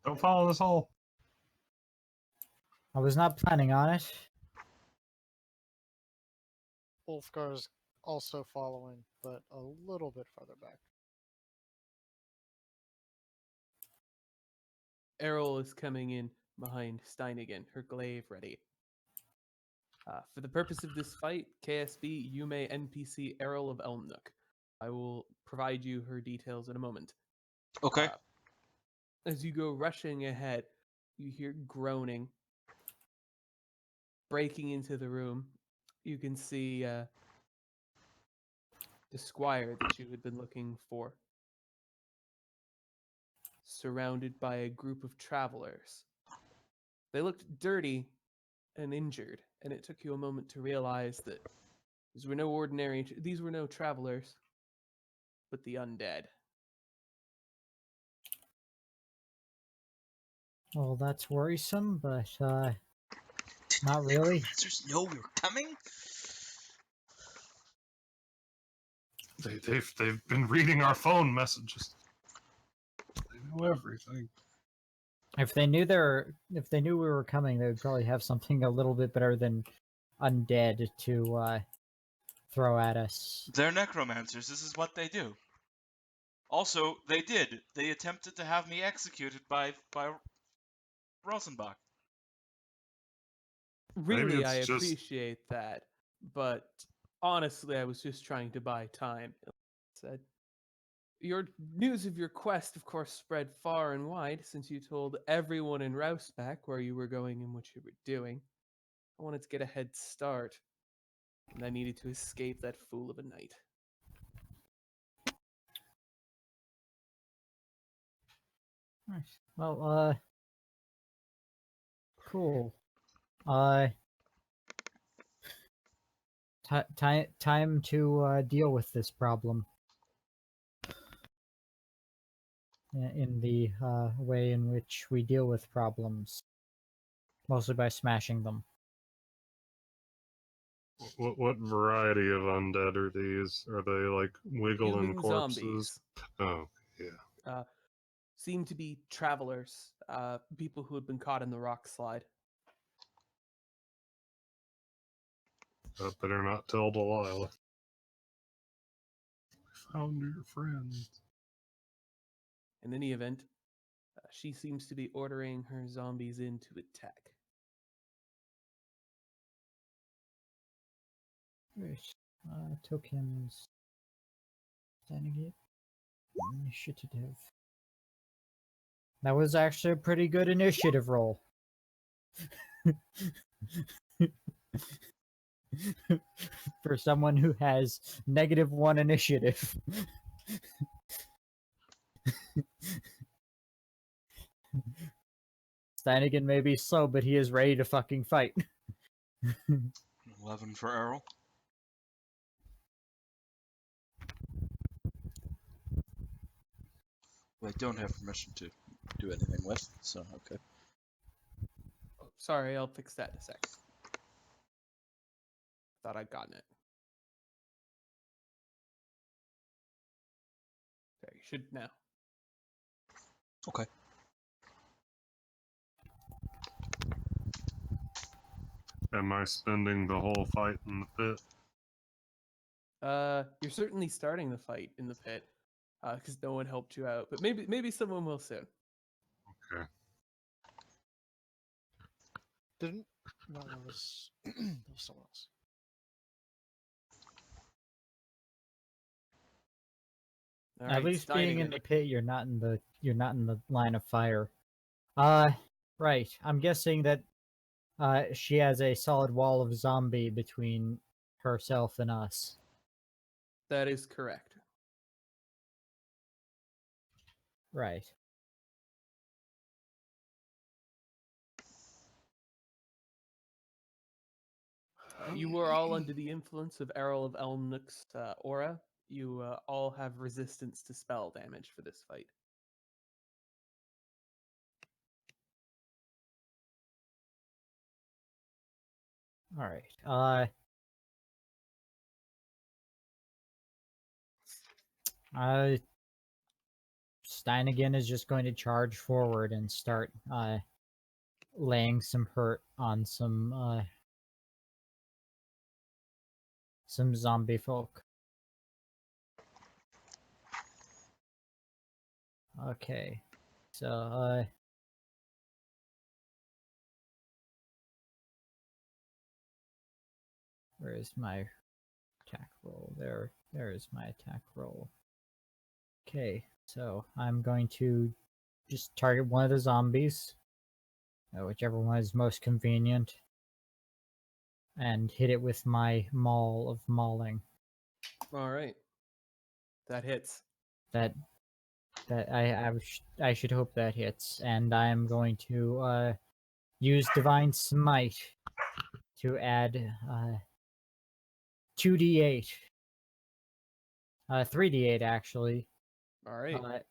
Don't follow this hole. I was not planning on it. Ulfgar's also following, but a little bit farther back. Errol is coming in behind Steinigan, her glaive ready. For the purpose of this fight, KSB, you may NPC Errol of Elmnook. I will provide you her details in a moment. Okay. As you go rushing ahead, you hear groaning. Breaking into the room, you can see the squire that you had been looking for, surrounded by a group of travelers. They looked dirty and injured, and it took you a moment to realize that these were no travelers, but the undead. Well, that's worrisome, but Did not the really. necromancers know we were coming? They've been reading our phone messages. They know everything. If they knew we were coming, they would probably have something a little bit better than undead to throw at us. They're necromancers. This is what they do. Also, they did. They attempted to have me executed by Rosenbach. Really, it's I just- appreciate that, but honestly, I was just trying to buy time. Said, your news of your quest, of course, spread far and wide since you told everyone in Rousebach where you were going and what you were doing. I wanted to get a head start, and I needed to escape that fool of a night. Nice. Well, cool. Time to deal with this problem in the way in which we deal with problems, mostly by smashing them. What variety of undead are these? Are they like wiggling Human corpses? zombies Oh, yeah. seem to be travelers, people who had been caught in the rock slide. Better not tell Delilah. We found your friends. In any event, she seems to be ordering her zombies in to attack. Right. Tokens. Renegade. Initiative. That was actually a pretty good initiative roll. For someone who has -1 initiative. Steinigan may be slow, but he is ready to fucking fight. 11 for Errol. Who I don't have permission to do anything with, so okay. Oh, sorry, I'll fix that in a sec. Thought I'd gotten it. There, you should now. Okay. Am I spending the whole fight in the pit? You're certainly starting the fight in the pit, because no one helped you out. But maybe someone will soon. Okay. Didn't? No, that was that was someone else. All At right, least being in Steinigan. the pit, you're not in the line of fire. Right. I'm guessing that she has a solid wall of zombie between herself and us. That is correct. Right. You were all under the influence of Errol of Elmnook's aura. You all have resistance to spell damage for this fight. All right. Steinigan is just going to charge forward and start laying some hurt on some zombie folk. Okay. So where is my attack roll? There is my attack roll. Okay, so I'm going to just target one of the zombies, whichever one is most convenient, and hit it with my maul of mauling. All right, that hits. That I should hope that hits, and I am going to use Divine Smite to add 2d8, 3d8 actually. All right.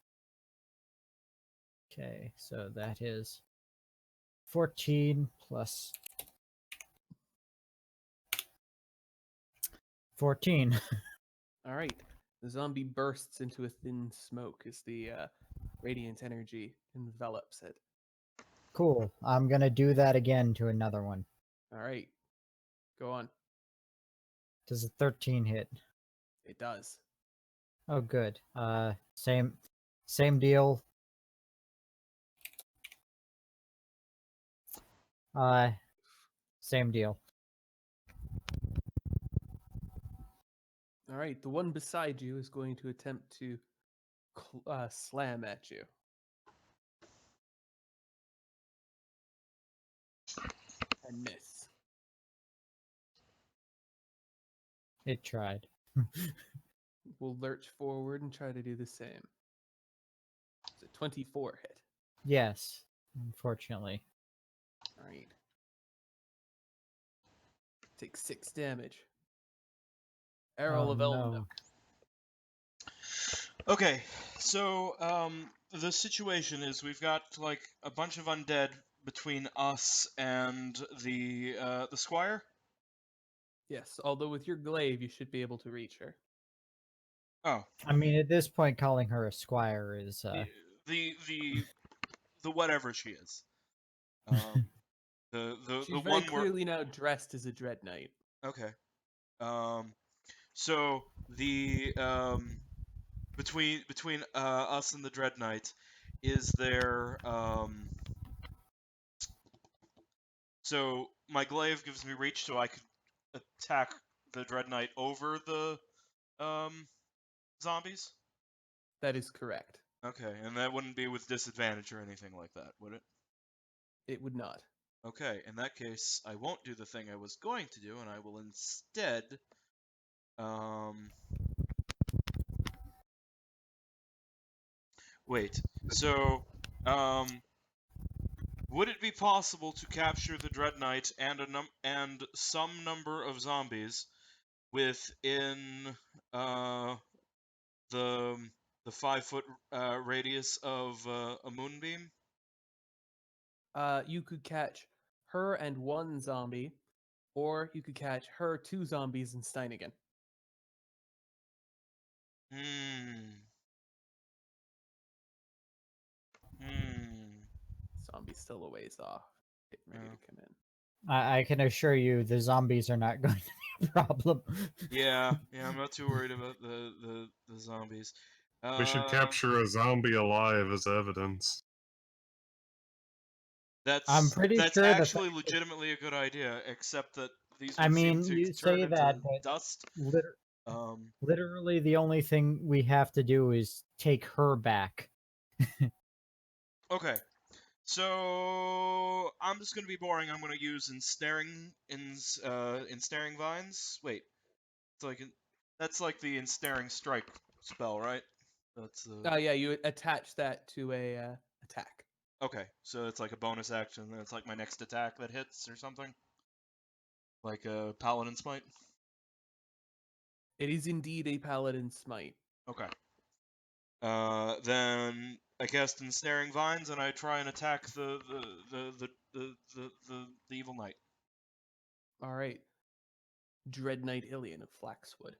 Okay, so that is 14 plus 14. All right. The zombie bursts into a thin smoke as the radiant energy envelops it. Cool. I'm gonna do that again to another one. All right. Go on. Does a 13 hit? It does. Oh, good. Same deal. Same deal. All right. The one beside you is going to attempt to slam at you. And miss. It tried. We'll lurch forward and try to do the same. It's a 24 hit. Yes, unfortunately. All right. Take 6 damage. Errol Oh, of no. Elmnook. Okay, so the situation is we've got like a bunch of undead between us and the squire. Yes, although with your glaive, you should be able to reach her. Oh, I mean, at this point, calling her a squire is the whatever she is. The She's very one where clearly now dressed as a dread knight. okay. So the between us and the Dread Knight, is there so my glaive gives me reach, so I could attack the Dread Knight over the zombies? That is correct. Okay, and that wouldn't be with disadvantage or anything like that, would it? It would not. Okay, in that case, I won't do the thing I was going to do, and I will instead wait. So, would it be possible to capture the Dread Knight and some number of zombies within the 5-foot radius of a moonbeam? You could catch her and one zombie, or you could catch her, 2 zombies, and Steinigan. Hmm. Hmm. Zombie's still a ways off. Getting ready Yeah. to come in. I can assure you the zombies are not going to be a problem. Yeah, I'm not too worried about the zombies. We should capture a zombie alive as evidence. I'm That's pretty that's sure the actually legitimately a good idea, except that these I would seem mean, to you turn say into that, but dust. Um, literally the only thing we have to do is take her back. okay, so I'm just gonna be boring. I'm gonna use ensnaring vines. Wait, it's like that's like the ensnaring strike spell, right? That's Oh yeah, you attach that to a attack. okay. So it's like a bonus action. And it's like my next attack that hits or something, like a paladin smite. It is indeed a paladin smite. Okay. Then I cast ensnaring vines and I try and attack the evil knight. All right. Dread Knight Ilian of Flaxwood.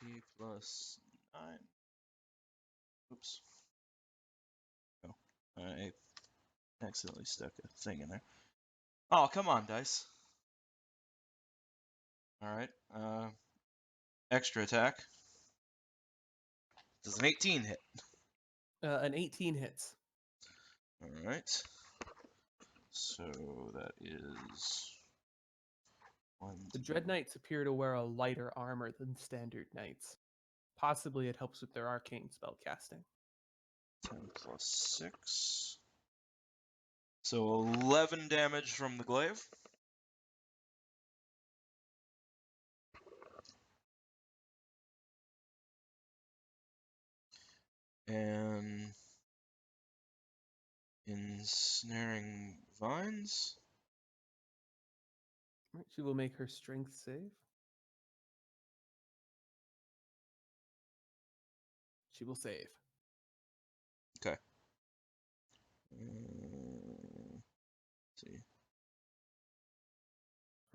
P plus 9. Oops. Oh, I accidentally stuck a thing in there. Oh, come on, dice. All right. Extra attack. Does an 18 hit? An 18 hits. All right. So that is one. The Dread Knights appear to wear a lighter armor than standard knights. Possibly it helps with their arcane spell casting. 10 plus 6. So 11 damage from the glaive. And ensnaring vines. Right, she will make her strength save. She will save. Okay. See.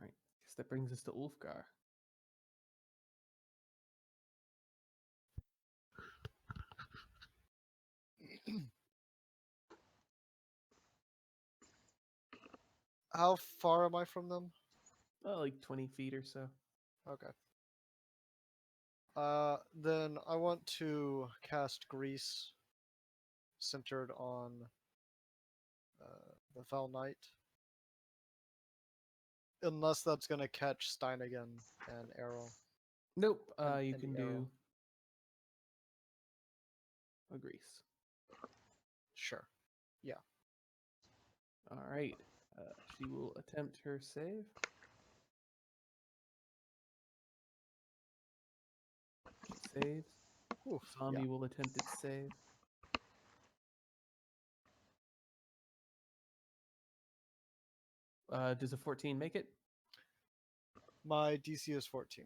Right. Guess that brings us to Ulfgar. How far am I from them? Like 20 feet or so. Okay. Then I want to cast Grease centered on the Fell Knight. Unless that's gonna catch Steinigan and Arrow. Nope. And- You and can the arrow. do a grease. Sure. All right. She will attempt her save. She saves. Oof, Zombie yeah. will attempt its save. Does a 14 make it? My DC is 14.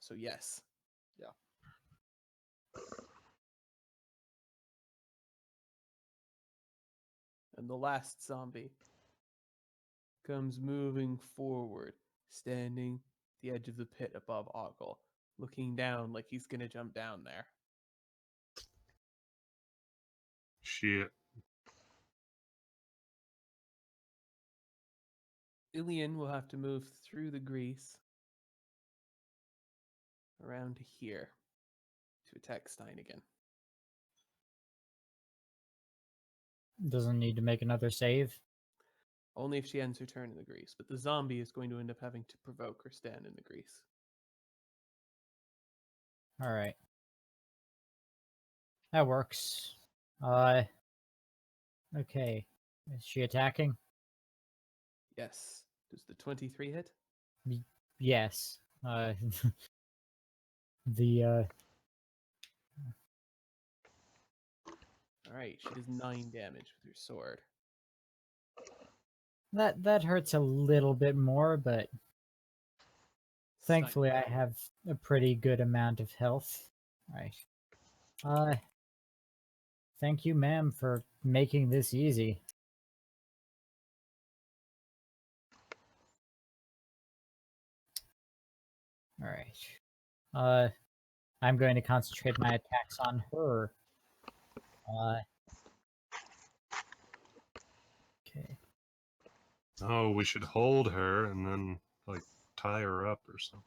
So yes. Yeah. And the last zombie comes moving forward, standing at the edge of the pit above Ogle, looking down like he's gonna jump down there. Shit. Ilian will have to move through the grease around to here. to attack Stein again. Doesn't need to make another save. Only if she ends her turn in the grease, but the zombie is going to end up having to provoke her stand in the grease. All right. That works. Okay. Is she attacking? Yes. Does the 23 hit? Yes. The Alright, she does 9 damage with her sword. that hurts a little bit more, but Stein, thankfully I have a pretty good amount of health. Right. Thank you, ma'am, for making this easy. All right. I'm going to concentrate my attacks on her. Okay. Oh, we should hold her and then like tie her up or something.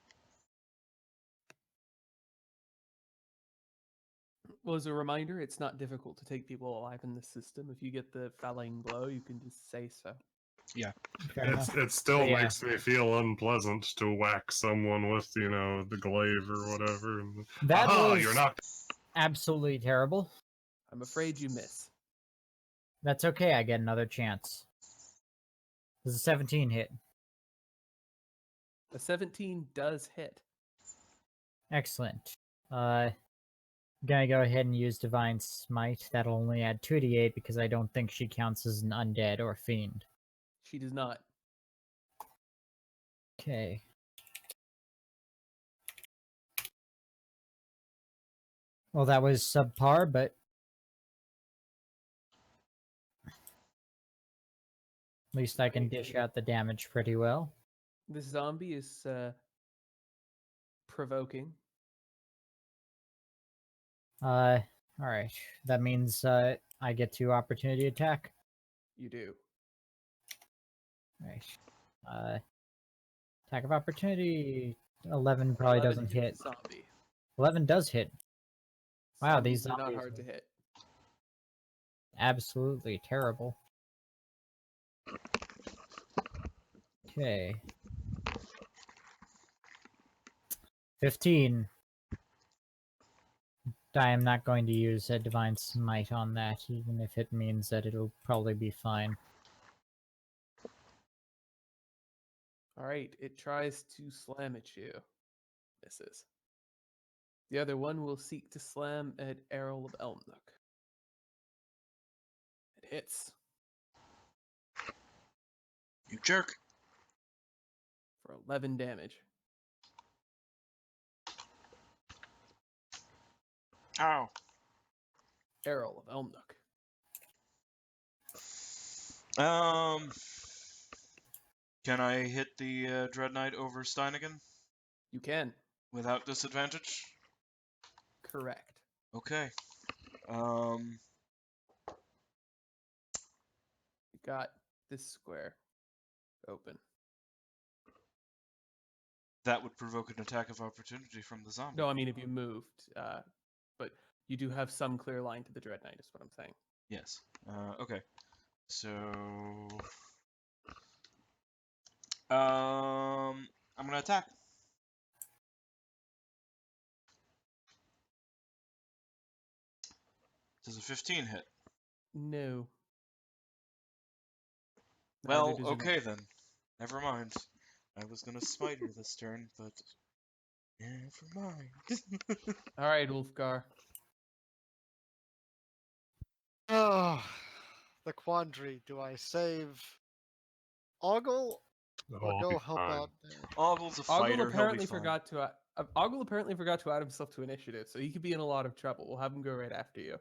Well, as a reminder, it's not difficult to take people alive in this system. If you get the feline blow, you can just say so. Fair enough. It still But yeah. makes me feel unpleasant to whack someone with, you know, the glaive or whatever. And, That aha, was you're knocked. absolutely terrible. I'm afraid you miss. That's okay, I get another chance. Does a 17 hit? A 17 does hit. Excellent. Gonna go ahead and use Divine Smite. That'll only add 2d8 because I don't think she counts as an undead or fiend. She does not. Okay. Well, that was subpar, but at least I can dish out the damage pretty well. This zombie is provoking. Alright. That means I get to opportunity attack. You do. Right. Attack of opportunity. 11 probably 11 doesn't hits hit. the zombie. 11 does hit. Wow, these Zombies are not zombies hard to are- hit. Absolutely terrible. Okay. 15. I am not going to use a Divine Smite on that, even if it means that it'll probably be fine. Alright, it tries to slam at you. Misses. The other one will seek to slam at Errol of Elmnook. It hits You jerk. for 11 damage. Ow. Errol of Elmnook. Can I hit the Dread Knight over Stein again You can. without disadvantage? Correct. Okay. You got this square open. That would provoke an attack of opportunity from the zombie. No, I mean if you moved, but you do have some clear line to the Dread Knight, is what I'm saying. Yes. Okay. So, I'm gonna attack. Does a 15 hit? No. Well, Neither does your- okay then. Never mind. I was gonna smite her this turn, but never mind. All right, Ulfgar. Oh, the quandary. Do I save Ogle or I'll go be help fine. out there? Ogle's a Ogle fighter. apparently He'll be fine. forgot to. Ogle apparently forgot to add himself to initiative, so he could be in a lot of trouble. We'll have him go right after you.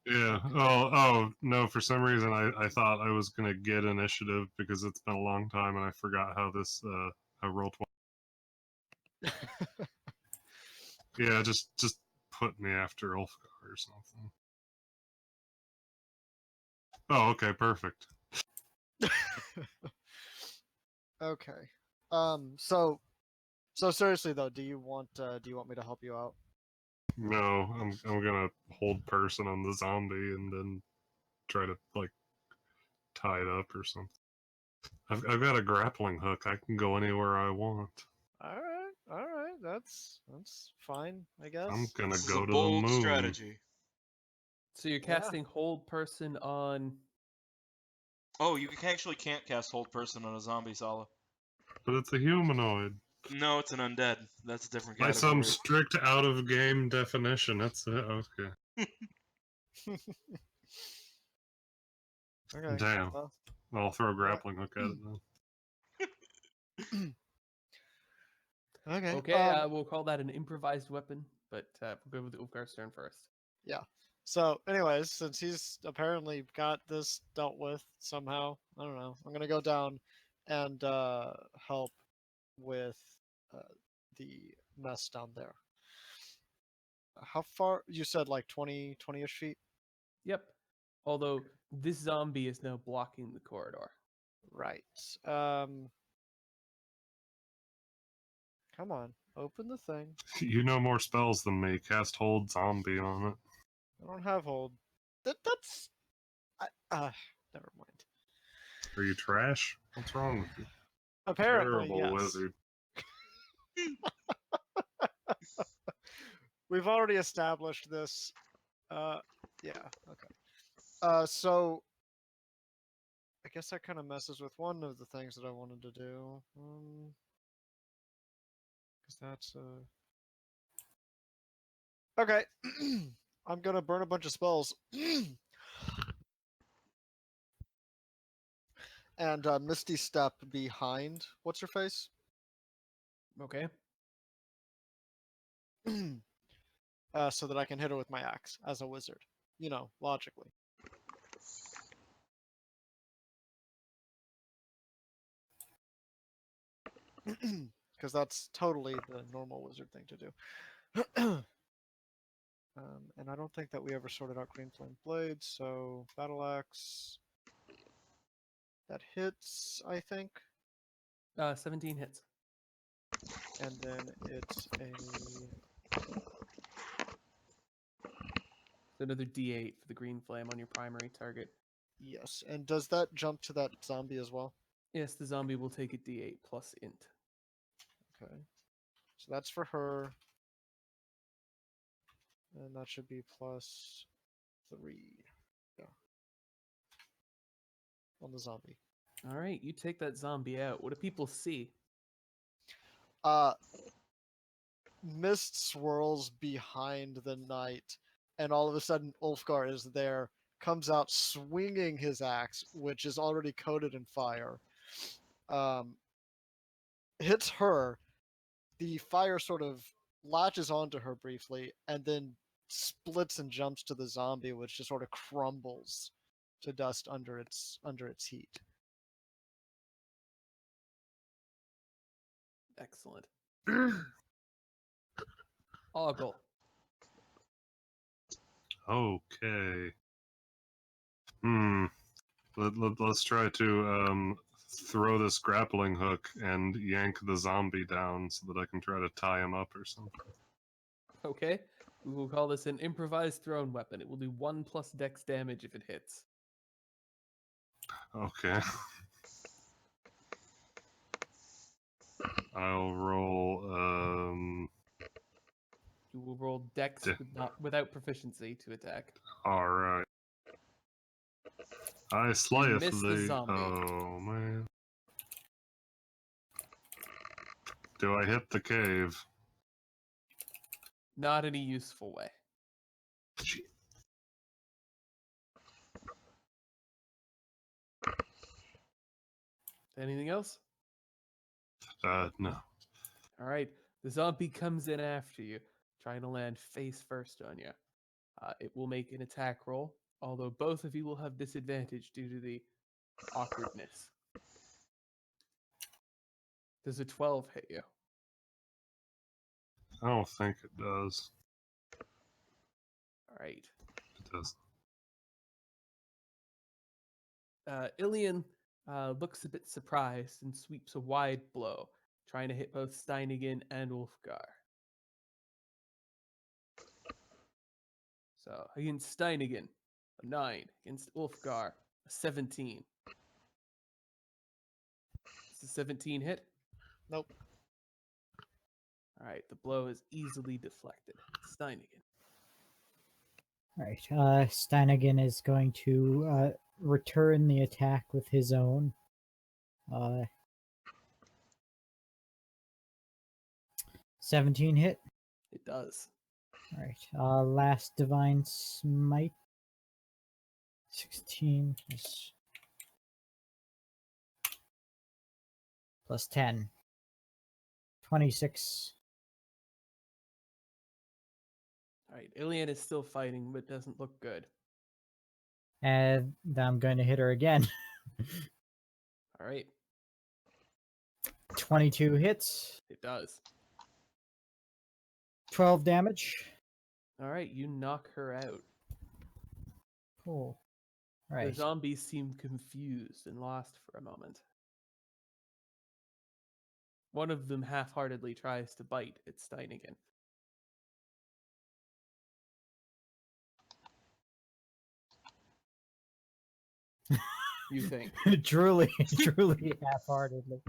Yeah. Oh, no, for some reason I thought I was going to get initiative because it's been a long time and I forgot how this, how roll 20. Yeah, just put me after Ulfgar or something. Oh, okay, perfect. Okay. So seriously though, do you want me to help you out? No, I'm gonna hold person on the zombie and then try to like tie it up or something. I've got a grappling hook. I can go anywhere I want. All right. That's fine, I guess. I'm gonna This is go a to the bold moon. strategy. So you're Yeah. casting hold person on. Oh, you actually can't cast Hold Person on a zombie, Sala. But it's a humanoid. No, it's an undead. That's a different By some category. strict out of game definition. That's it. Okay. Okay. Damn. Well, I'll throw a grappling hook at it then. okay. Okay, we'll call that an improvised weapon, but we'll go with Ulfgar's turn first. Yeah. So, anyways, since he's apparently got this dealt with somehow, I don't know. I'm gonna go down and help with uh, the mess down there. How far? You said like 20-ish feet? Yep. Although this zombie is now blocking the corridor. Right. Come on, open the thing. You know more spells than me. Cast hold zombie on it. I don't have hold. That's. Never mind. Are you trash? What's wrong with you? Apparently, Terrible yes. wizard. We've already established this. Yeah. Okay. So I guess that kind of messes with one of the things that I wanted to do. Because that's okay. I'm gonna burn a bunch of spells. And Misty Step behind what's her face? Okay. So that I can hit her with my axe as a wizard. You know, logically. Because that's totally the normal wizard thing to do. And I don't think that we ever sorted out Green Flame Blade, so Battle Axe. That hits, I think. 17 hits. And then it's a. So another D8 for the green flame on your primary target. Yes. And does that jump to that zombie as well? Yes, the zombie will take a D8 plus int. Okay. So that's for her. And that should be plus 3. Yeah. On the zombie. All right, you take that zombie out. What do people see? Mist swirls behind the knight, and all of a sudden Ulfgar is there, comes out swinging his axe, which is already coated in fire. Hits her. The fire sort of latches onto her briefly, and then splits and jumps to the zombie, which just sort of crumbles to dust under its heat. Excellent. Ogle. Okay. Let's try to throw this grappling hook and yank the zombie down so that I can try to tie him up or something. Okay. We will call this an improvised thrown weapon. It will do 1 plus dex damage if it hits. Okay. I'll roll You will roll dex without proficiency to attack. alright. I You slayeth miss the zombie. Oh man. Do I hit the cave? Not in a useful way. Shit. Anything else? No. All right. The zombie comes in after you, trying to land face first on you. It will make an attack roll, although both of you will have disadvantage due to the awkwardness. Does a 12 hit you? I don't think it does. All right. It does. Ilian looks a bit surprised and sweeps a wide blow, trying to hit both Steinigan and Ulfgar. So against Steinigan, a 9. Against Ulfgar, a 17. It's a 17 hit. Nope. All right, the blow is easily deflected. Steinigan. Right. Steinigan is going to return the attack with his own. 17 hit. It does. All right. Last divine smite. 16 plus 10. 26. All right, Ilian is still fighting, but doesn't look good. And I'm going to hit her again. All right, 22 hits. it does. 12 damage. All right, you knock her out. Cool. The Right. zombies seem confused and lost for a moment. One of them half-heartedly tries to bite at Steinigan. You think? truly half-heartedly.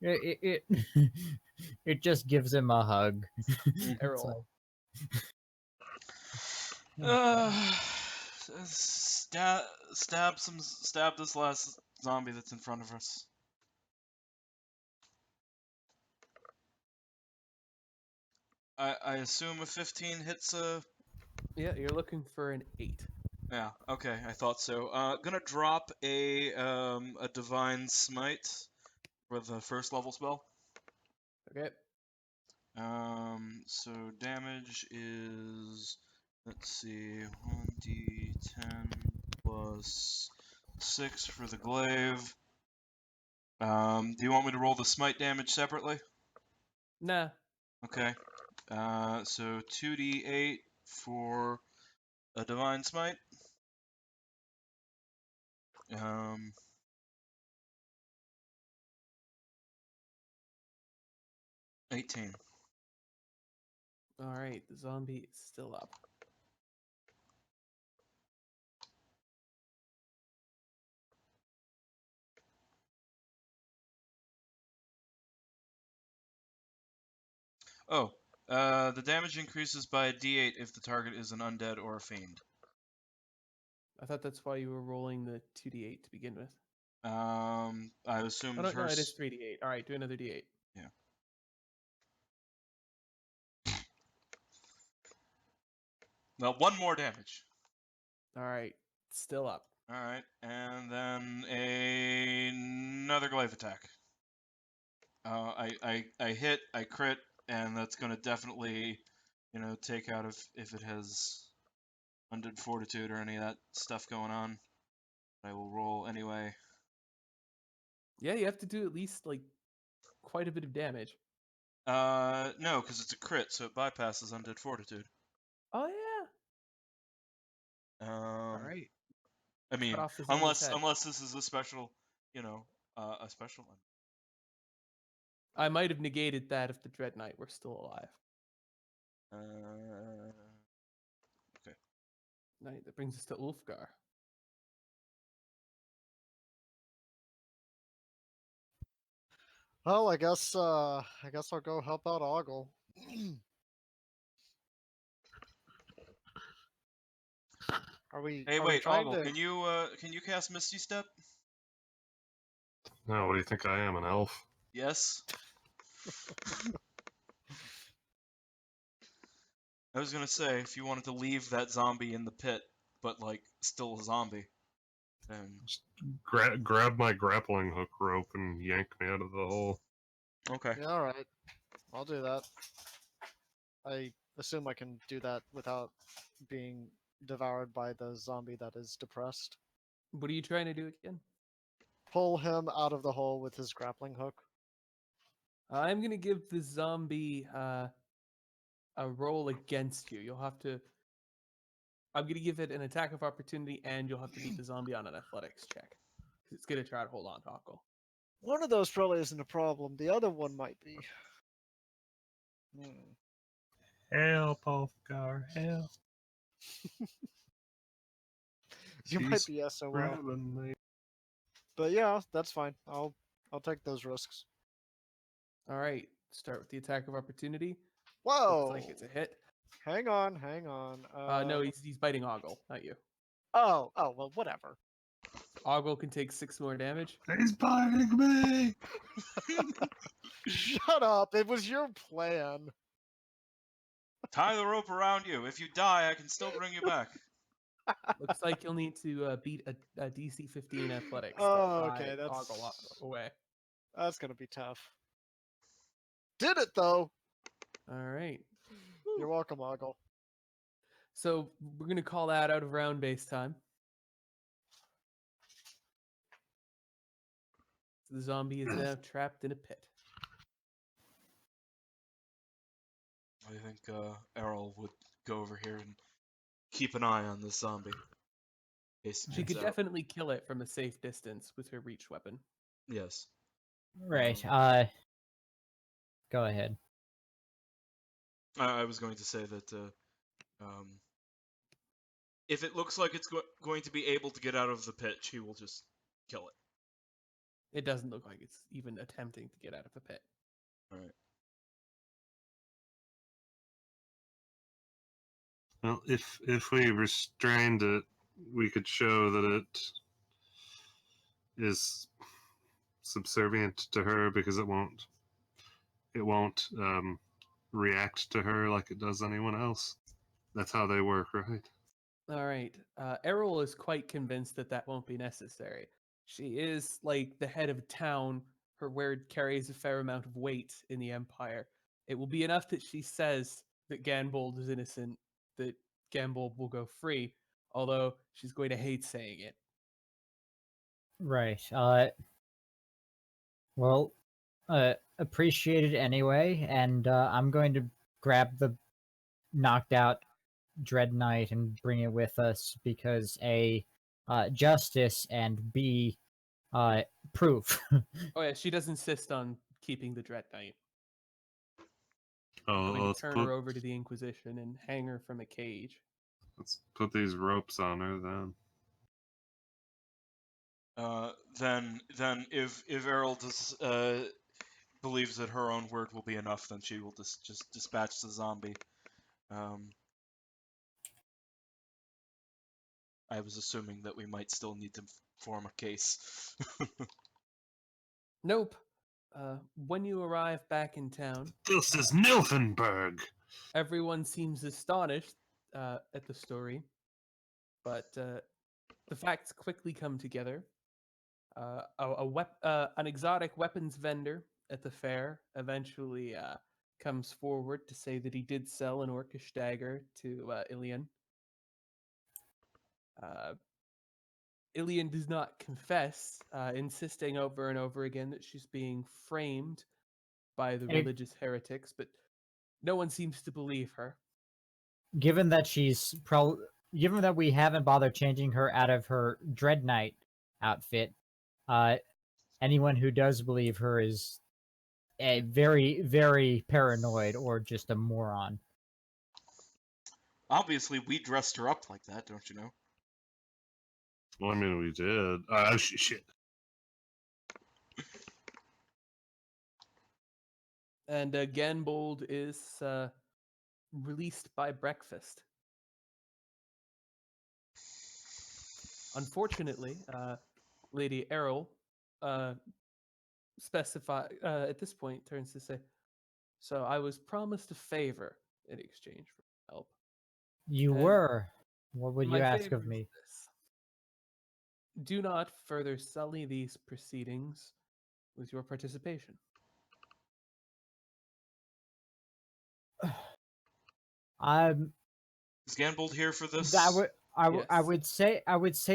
It just gives him a hug. It's Errol. Stab this last zombie that's in front of us. I assume a 15 hits a. Yeah, you're looking for an 8. Yeah, okay, I thought so. Gonna drop a divine smite for the first level spell. Okay. So damage is, let's see, 1d10 plus 6 for the glaive. Do you want me to roll the smite damage separately? Nah. Okay. So 2d8 for a divine smite. 18. All right, the zombie is still up. Oh, the damage increases by a d8 if the target is an undead or a fiend. I thought that's why you were rolling the 2d8 to begin with. I assumed Oh, no, it is first. 3d8. All right, do another d8. Yeah. Well, one more damage. All right, still up. All right, and then another glaive attack. I hit, I crit, and that's gonna definitely, take out if it has undead fortitude or any of that stuff going on. I will roll anyway. Yeah, you have to do at least like quite a bit of damage. No, because it's a crit, so it bypasses undead fortitude. Oh yeah. All Um, right. I mean, off the zombie's unless head. unless this is a special, a special one. I might have negated that if the Dread Knight were still alive. Okay. Right, that brings us to Ulfgar. Well, I guess I'll go help out Ogle. Hey, are we wait, trying Ogle, to? can you cast Misty Step? Now, what do you think I am, an elf? Yes. I was gonna say if you wanted to leave that zombie in the pit, but like still a zombie, then Grab my grappling hook rope and yank me out of the hole. okay. Yeah, all right. I'll do that. I assume I can do that without being devoured by the zombie that is depressed. What are you trying to do again? Pull him out of the hole with his grappling hook. I'm gonna give the zombie a roll against you. You'll have to. I'm gonna give it an attack of opportunity, and you'll have to beat the zombie on an athletics check. 'Cause it's gonna try to hold on to Ogle. One of those probably isn't a problem. The other one might be. Help, Ulfgar, help. You might She's be SOL. grabbing me. But yeah, that's fine. I'll take those risks. All right, start with the attack of opportunity. Whoa! Looks like it's a hit. Hang on, hang on. No, he's biting Ogle, not you. Oh, well, whatever. So Ogle can take 6 more damage. He's biting me. Shut up! It was your plan. Tie the rope around you. If you die, I can still bring you back. Looks like you'll need to beat a DC 15 athletics. to Oh, pry okay, Ogle away. That's gonna be tough. Did it though. All right. You're welcome, Ogle. So we're gonna call that out of round base time. The zombie is now trapped in a pit. I think Errol would go over here and keep an eye on this zombie. She could definitely kill it from a safe distance with her reach weapon. Yes. Right. Go ahead. I was going to say that if it looks like it's going to be able to get out of the pit, she will just kill it. It doesn't look like it's even attempting to get out of a pit. All right. Well, if we restrained it, we could show that it is subservient to her because it won't react to her like it does anyone else. That's how they work, right? All right. Errol is quite convinced that that won't be necessary. She is like the head of a town. Her word carries a fair amount of weight in the Empire. It will be enough that she says that Ganbold is innocent, that Ganbold will go free, although she's going to hate saying it. Right. Well, appreciate it anyway, and I'm going to grab the knocked out Dread Knight and bring it with us because A, justice, and B, proof. Oh yeah, she does insist on keeping the Dread Knight. Oh, I'm going to let's turn her over to the Inquisition and hang her from a cage. put these ropes on her then. Then if Errol does believes that her own word will be enough, then she will just dispatch the zombie. I was assuming that we might still need to form a case. Nope. When you arrive back in town, This is Nilfenberg. everyone seems astonished at the story, but the facts quickly come together. An exotic weapons vendor at the fair eventually comes forward to say that he did sell an orcish dagger to Ilian. Ilian does not confess, insisting over and over again that she's being framed by the Hey. religious heretics, but no one seems to believe her. Given that given that we haven't bothered changing her out of her Dread Knight outfit, anyone who does believe her is a very, very paranoid or just a moron. Obviously, we dressed her up like that, don't you know? Well, I mean, we did. Shit. And Ganbold is released by breakfast. Unfortunately, Lady Errol at this point turns to say, "So I was promised a favor in exchange for help. You And were. What would my you ask favor of is me? this. Do not further sully these proceedings with your participation." I'm. Is Ganbold here for this? I would say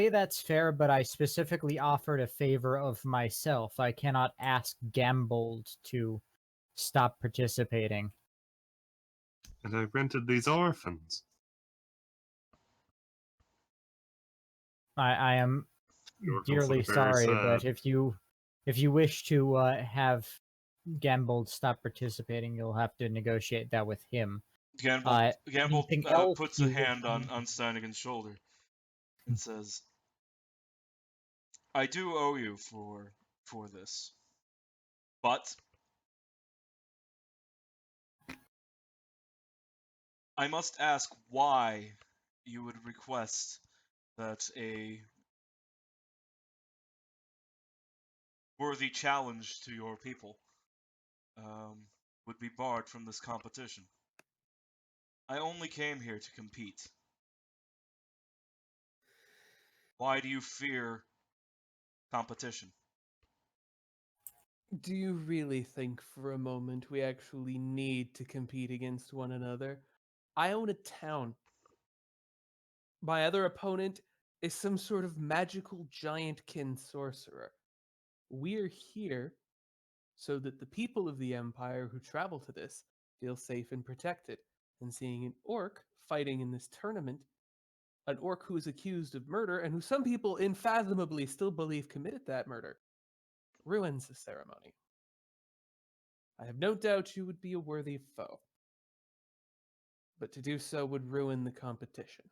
that's fair, but I specifically offered a favor of myself. I cannot ask Gambold to stop participating. And I rented these orphans. I am The orphans dearly look very sorry, sad. but if you wish to have Gambold stop participating, you'll have to negotiate that with him. Gamble anything else puts a you wish hand to on mention? Stanigan's shoulder and says, "I do owe you for this, but I must ask why you would request that a worthy challenge to your people would be barred from this competition. I only came here to compete. Why do you fear competition?" Do you really think for a moment we actually need to compete against one another? I own a town. My other opponent is some sort of magical giantkin sorcerer. We're here so that the people of the Empire who travel to this feel safe and protected. And seeing an orc fighting in this tournament, an orc who is accused of murder and who some people unfathomably still believe committed that murder, ruins the ceremony. I have no doubt you would be a worthy foe, but to do so would ruin the competition.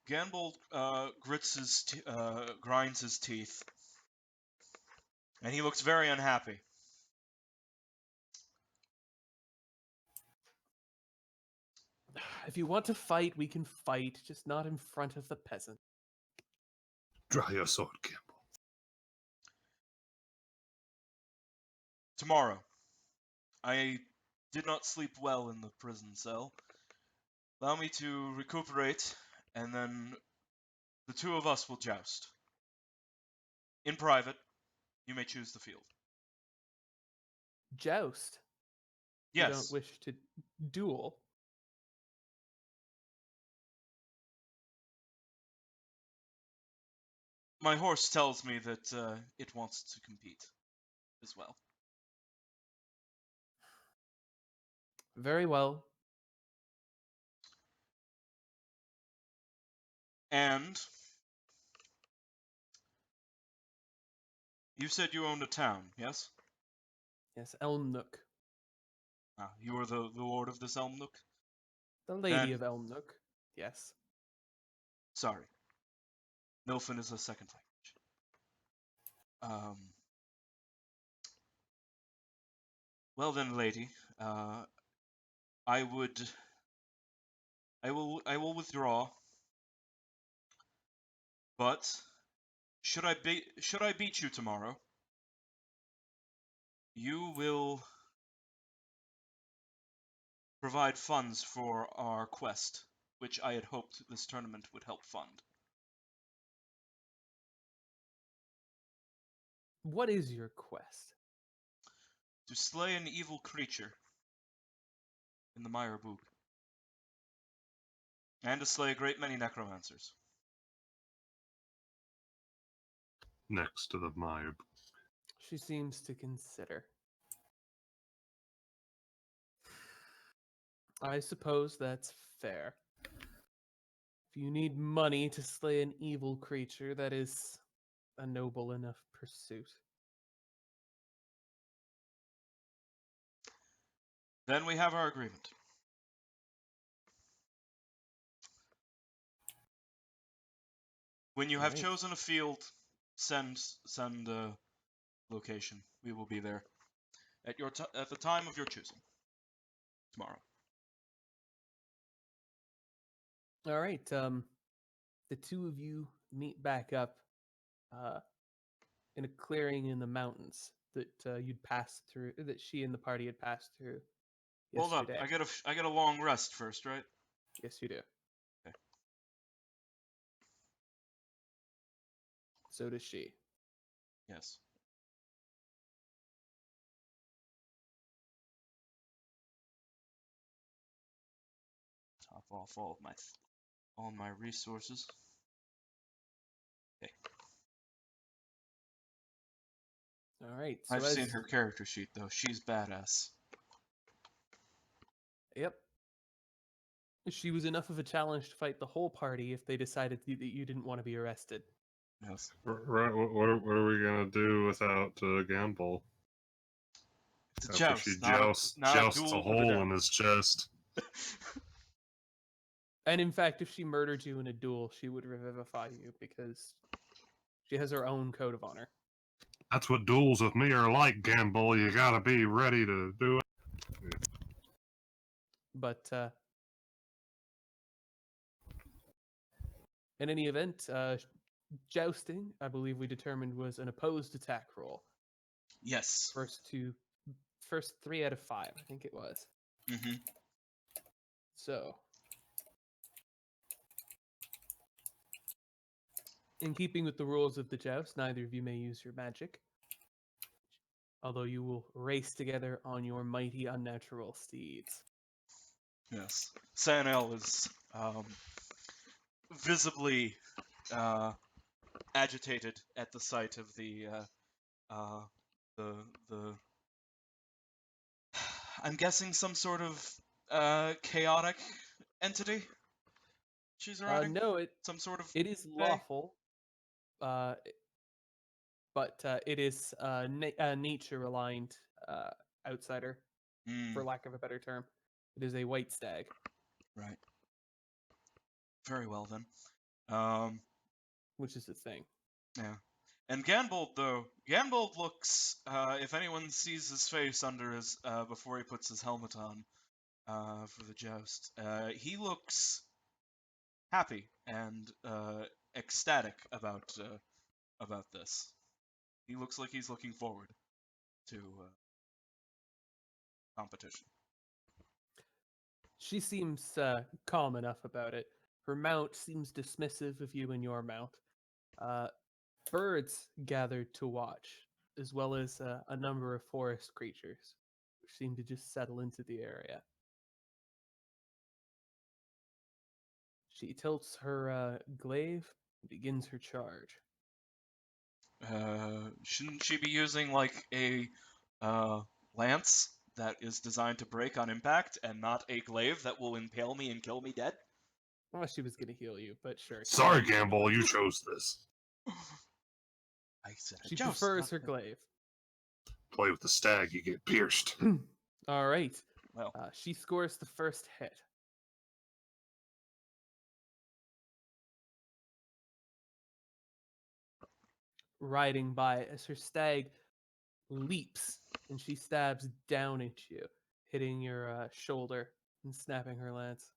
Gamble grinds his teeth, and he looks very unhappy. If you want to fight, we can fight, just not in front of the peasant. Draw your sword, Campbell. Tomorrow. I did not sleep well in the prison cell. Allow me to recuperate, and then the two of us will joust. In private, you may choose the field. Joust. You Yes, don't wish to duel. my horse tells me that it wants to compete as well. Very well. And you said you owned a town, yes? Yes, Elmnook. Ah, you are the lord of this Elmnook? The Lady Then- of Elmnook. Yes. Sorry. Nilfin is a second language. Well then, lady, I will withdraw. But should I beat you tomorrow, you will provide funds for our quest, which I had hoped this tournament would help fund. What is your quest? To slay an evil creature in the Meyerboog. And to slay a great many necromancers. Next to the Meyer. She seems to consider. I suppose that's fair. If you need money to slay an evil creature, that is a noble enough pursuit. Then we have our agreement. When you have Right. chosen a field, send a location. We will be there at at the time of your choosing. Tomorrow. All right. The two of you meet back up in a clearing in the mountains that you'd passed through, that she and the party had passed through Hold up, yesterday. I get a long rest first, right? Yes, you do. Okay. So does she. Yes. Top off all my resources. Okay. All right. So I've seen her character sheet though. She's badass. Yep. She was enough of a challenge to fight the whole party if they decided that you didn't want to be arrested. Yes. Right, what are we gonna do without Gamble? It's a After she joust, not a jousts a duel to the hole death. in his chest. And in fact, if she murdered you in a duel, she would revivify you because she has her own code of honor. That's what duels with me are like, Gamble. You gotta be ready to do it. But in any event, jousting, I believe we determined, was an opposed attack roll. Yes. First 3 out of 5, I think it was. Mm-hmm. So, in keeping with the rules of the joust, neither of you may use your magic, although you will race together on your mighty unnatural steeds. Yes. Sanel is visibly agitated at the sight of the I'm guessing some sort of chaotic entity she's riding. No, Some sort of it is thing? lawful, but it is a nature-aligned outsider, for lack of a better term. It is a white stag. Right. Very well then. Which is the thing. Yeah. And Ganbold, though, Ganbold looks, if anyone sees his face under his, before he puts his helmet on, for the joust, he looks happy and, ecstatic about this. He looks like he's looking forward to, competition. She seems calm enough about it. Her mount seems dismissive of you and your mount. Birds gathered to watch, as well as a number of forest creatures, which seem to just settle into the area. She tilts her glaive and begins her charge. Shouldn't she be using, like, a, lance that is designed to break on impact and not a glaive that will impale me and kill me dead? Well, she was going to heal you, but sure. Sorry, Gamble, you chose this. I said a She joust, prefers not her a- glaive. Play with the stag, you get pierced. All right. Well, She scores the first hit. Riding by as her stag leaps and she stabs down at you, hitting your shoulder and snapping her lance.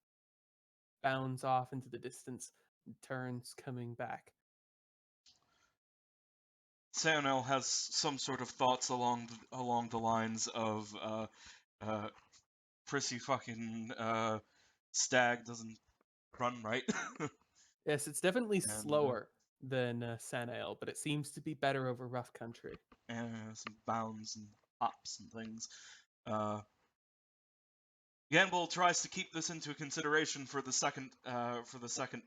Bounds off into the distance and turns, coming back. Sanel has some sort of thoughts along the lines of prissy fucking stag doesn't run right. Yes, it's definitely And, slower than Sanael, but it seems to be better over rough country. and some bounds and hops and things. Ganbol tries to keep this into consideration for the second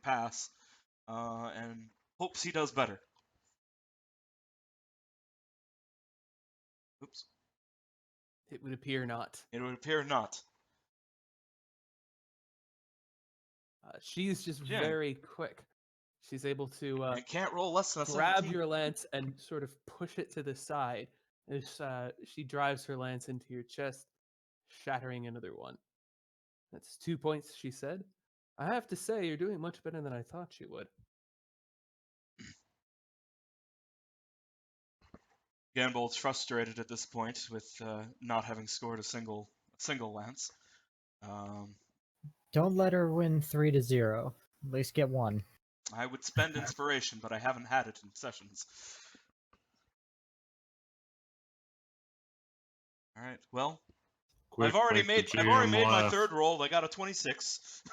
pass, and hopes he does better. Oops. It would appear not. It would appear not. She's just Yeah. very quick. She's able to I can't roll less than a grab 17. your lance and sort of push it to the side as she drives her lance into your chest, shattering another one. That's 2 points, she said. I have to say, you're doing much better than I thought you would. Ganbold's frustrated at this point with not having scored a single lance. Don't let her win 3-0. At least get one. I would spend inspiration, but I haven't had it in sessions. All right. Well, Quick, I've already make the made GM my laugh. third roll. I got a 26.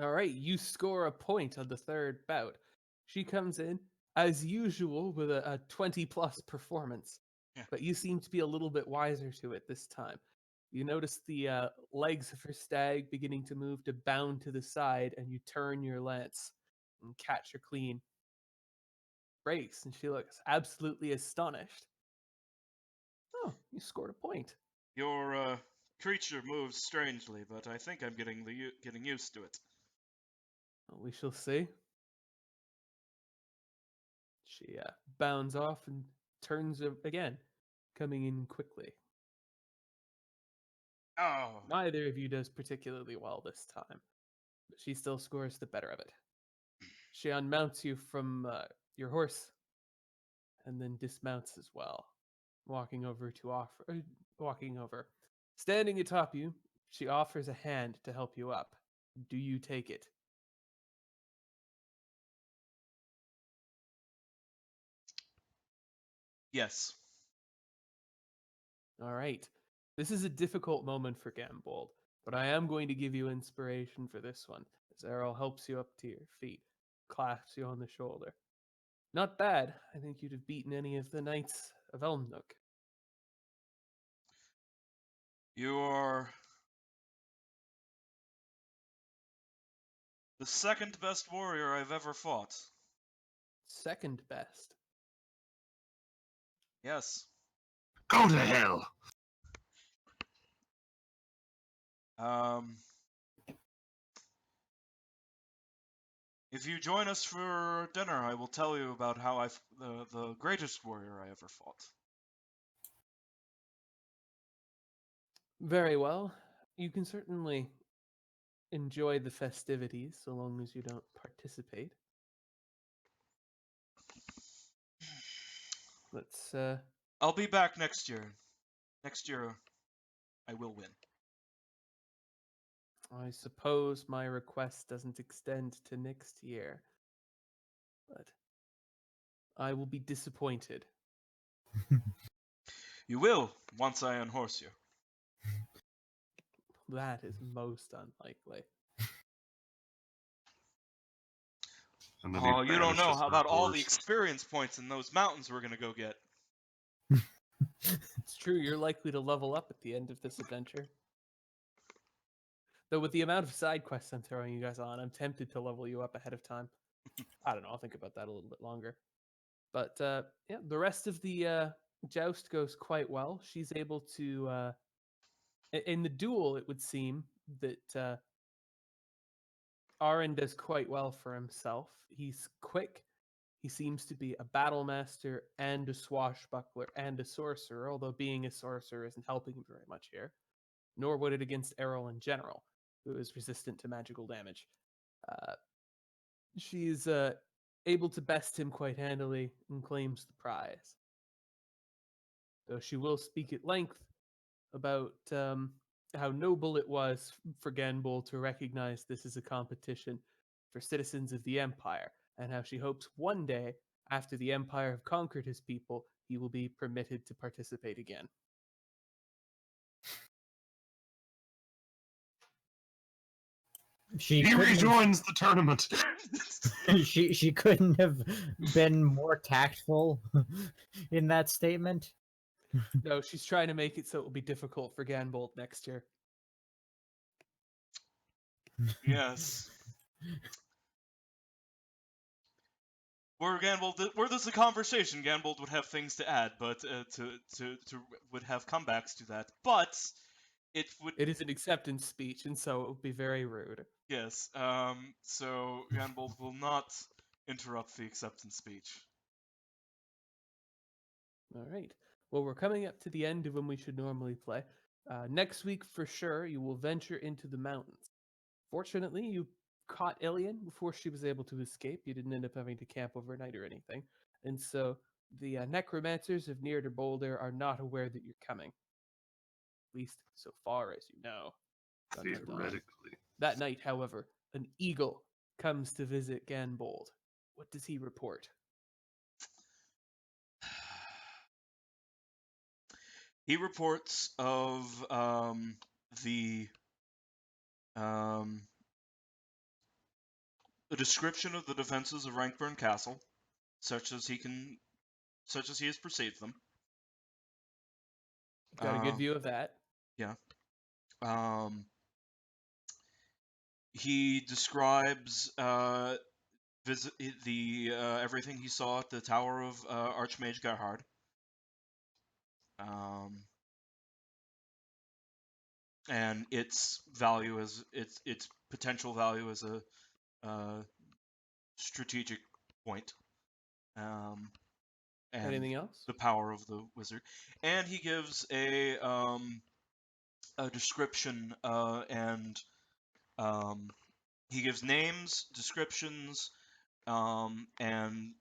All right, you score a point on the third bout. She comes in, as usual, with a 20-plus performance. Yeah. But you seem to be a little bit wiser to it this time. You notice the legs of her stag beginning to move to bound to the side, and you turn your lance and catch her clean. Breaks, and she looks absolutely astonished. Oh, you scored a point. Your creature moves strangely, but I think I'm getting used to it. Well, we shall see. She bounds off and turns again, coming in quickly. Oh, Neither of you does particularly well this time, but she still scores the better of it. She unmounts you from your horse and then dismounts as well, walking over to walking over. Standing atop you, she offers a hand to help you up. Do you take it? yes. All right. This is a difficult moment for Gambold, but I am going to give you inspiration for this one, as Errol helps you up to your feet, claps you on the shoulder. Not bad. I think you'd have beaten any of the knights of Elmnook. You are the second best warrior I've ever fought. Second best. Yes. Go to hell! Um, if you join us for dinner, I will tell you about how the greatest warrior I ever fought. Very well. You can certainly enjoy the festivities so long as you don't participate. Let's I'll be back next year. Next year, I will win. I suppose my request doesn't extend to next year, but I will be disappointed. You will, once I unhorse you. That is most unlikely. And then he Oh, you don't know banishes how her about all the horse. experience points in those mountains we're gonna go get. It's true, you're likely to level up at the end of this adventure. Though with the amount of side quests I'm throwing you guys on, I'm tempted to level you up ahead of time. I don't know, I'll think about that a little bit longer. But yeah, the rest of the joust goes quite well. She's able to in the duel, it would seem that Aaron does quite well for himself. He's quick. He seems to be a battle master and a swashbuckler and a sorcerer, although being a sorcerer isn't helping him very much here. Nor would it against Errol in general, who is resistant to magical damage. She's able to best him quite handily and claims the prize. Though she will speak at length about how noble it was for Ganbul to recognize this as a competition for citizens of the Empire, and how she hopes one day, after the Empire have conquered his people, he will be permitted to participate again. She He couldn't have, rejoins the tournament! she couldn't have been more tactful in that statement. No, she's trying to make it so it will be difficult for Ganbolt next year. Yes. Were this a conversation, Ganbold would have things to add, but would have comebacks to that. But it would, It is an acceptance speech, and so it would be very rude. yes. So Ganbold will not interrupt the acceptance speech. All right. Well, we're coming up to the end of when we should normally play. Next week, for sure, you will venture into the mountains. Fortunately, you caught Ilian before she was able to escape. You didn't end up having to camp overnight or anything. And so the necromancers of Near to Boulder are not aware that you're coming. At least so far as you know. Dun, dun, dun. Theoretically. That night, however, an eagle comes to visit Ganbold. What does he report? He reports of the a description of the defenses of Rankburn Castle, such as he has perceived them. Got a good view of that. Yeah. He describes everything he saw at the Tower of Archmage Gerhard. And its value as its potential value as a strategic point. and Anything else? the power of the wizard. And he gives a description and he gives names, descriptions, and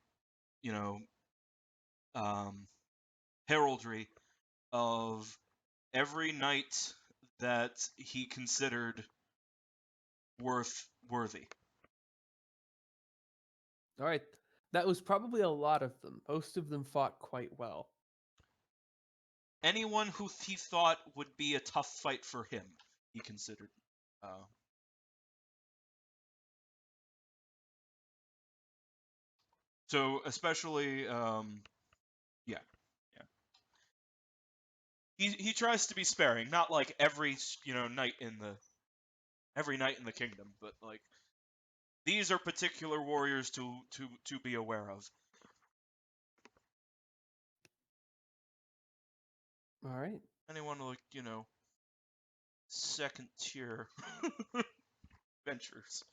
you know heraldry of every knight that he considered worthy. All right. That was probably a lot of them. Most of them fought quite well. Anyone who he thought would be a tough fight for him, he considered. So especially, yeah. He tries to be sparing, not like every knight in the kingdom, but like these are particular warriors to be aware of. All right. Anyone like second tier ventures.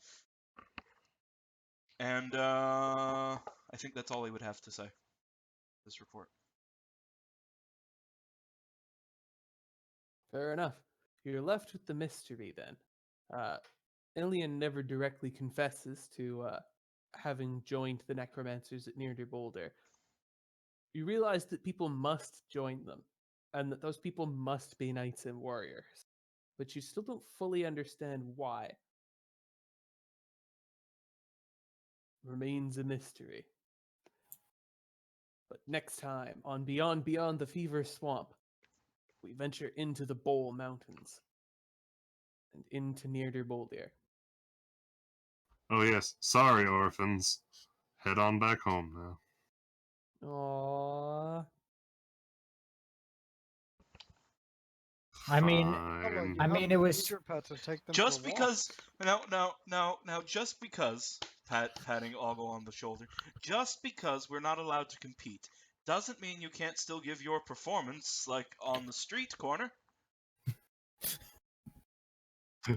And I think that's all he would have to say. This report. Fair enough. You're left with the mystery then. Ilian never directly confesses to having joined the necromancers at Nearder Boulder. You realize that people must join them, and that those people must be knights and warriors. But you still don't fully understand why. Remains a mystery. But next time, on Beyond the Fever Swamp, we venture into the Bowl Mountains and into Nearder Boulder. Oh yes, sorry, orphans. Head on back home now. Aww. I mean, Hello, Fine. you I have mean, to it feed was your pets and take them Just for because walks. now, just because patting Ogle on the shoulder, just because we're not allowed to compete, doesn't mean you can't still give your performance like on the street corner.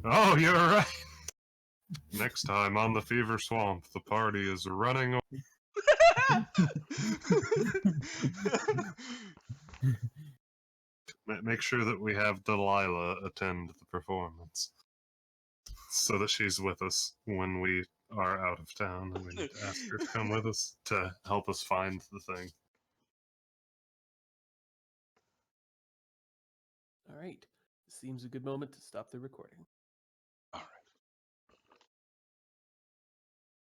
Oh, you're right. Next time on the Fever Swamp, the party is running. Make sure that we have Delilah attend the performance, so that she's with us when we are out of town, and we need to ask her to come with us to help us find the thing. All right. Seems a good moment to stop the recording.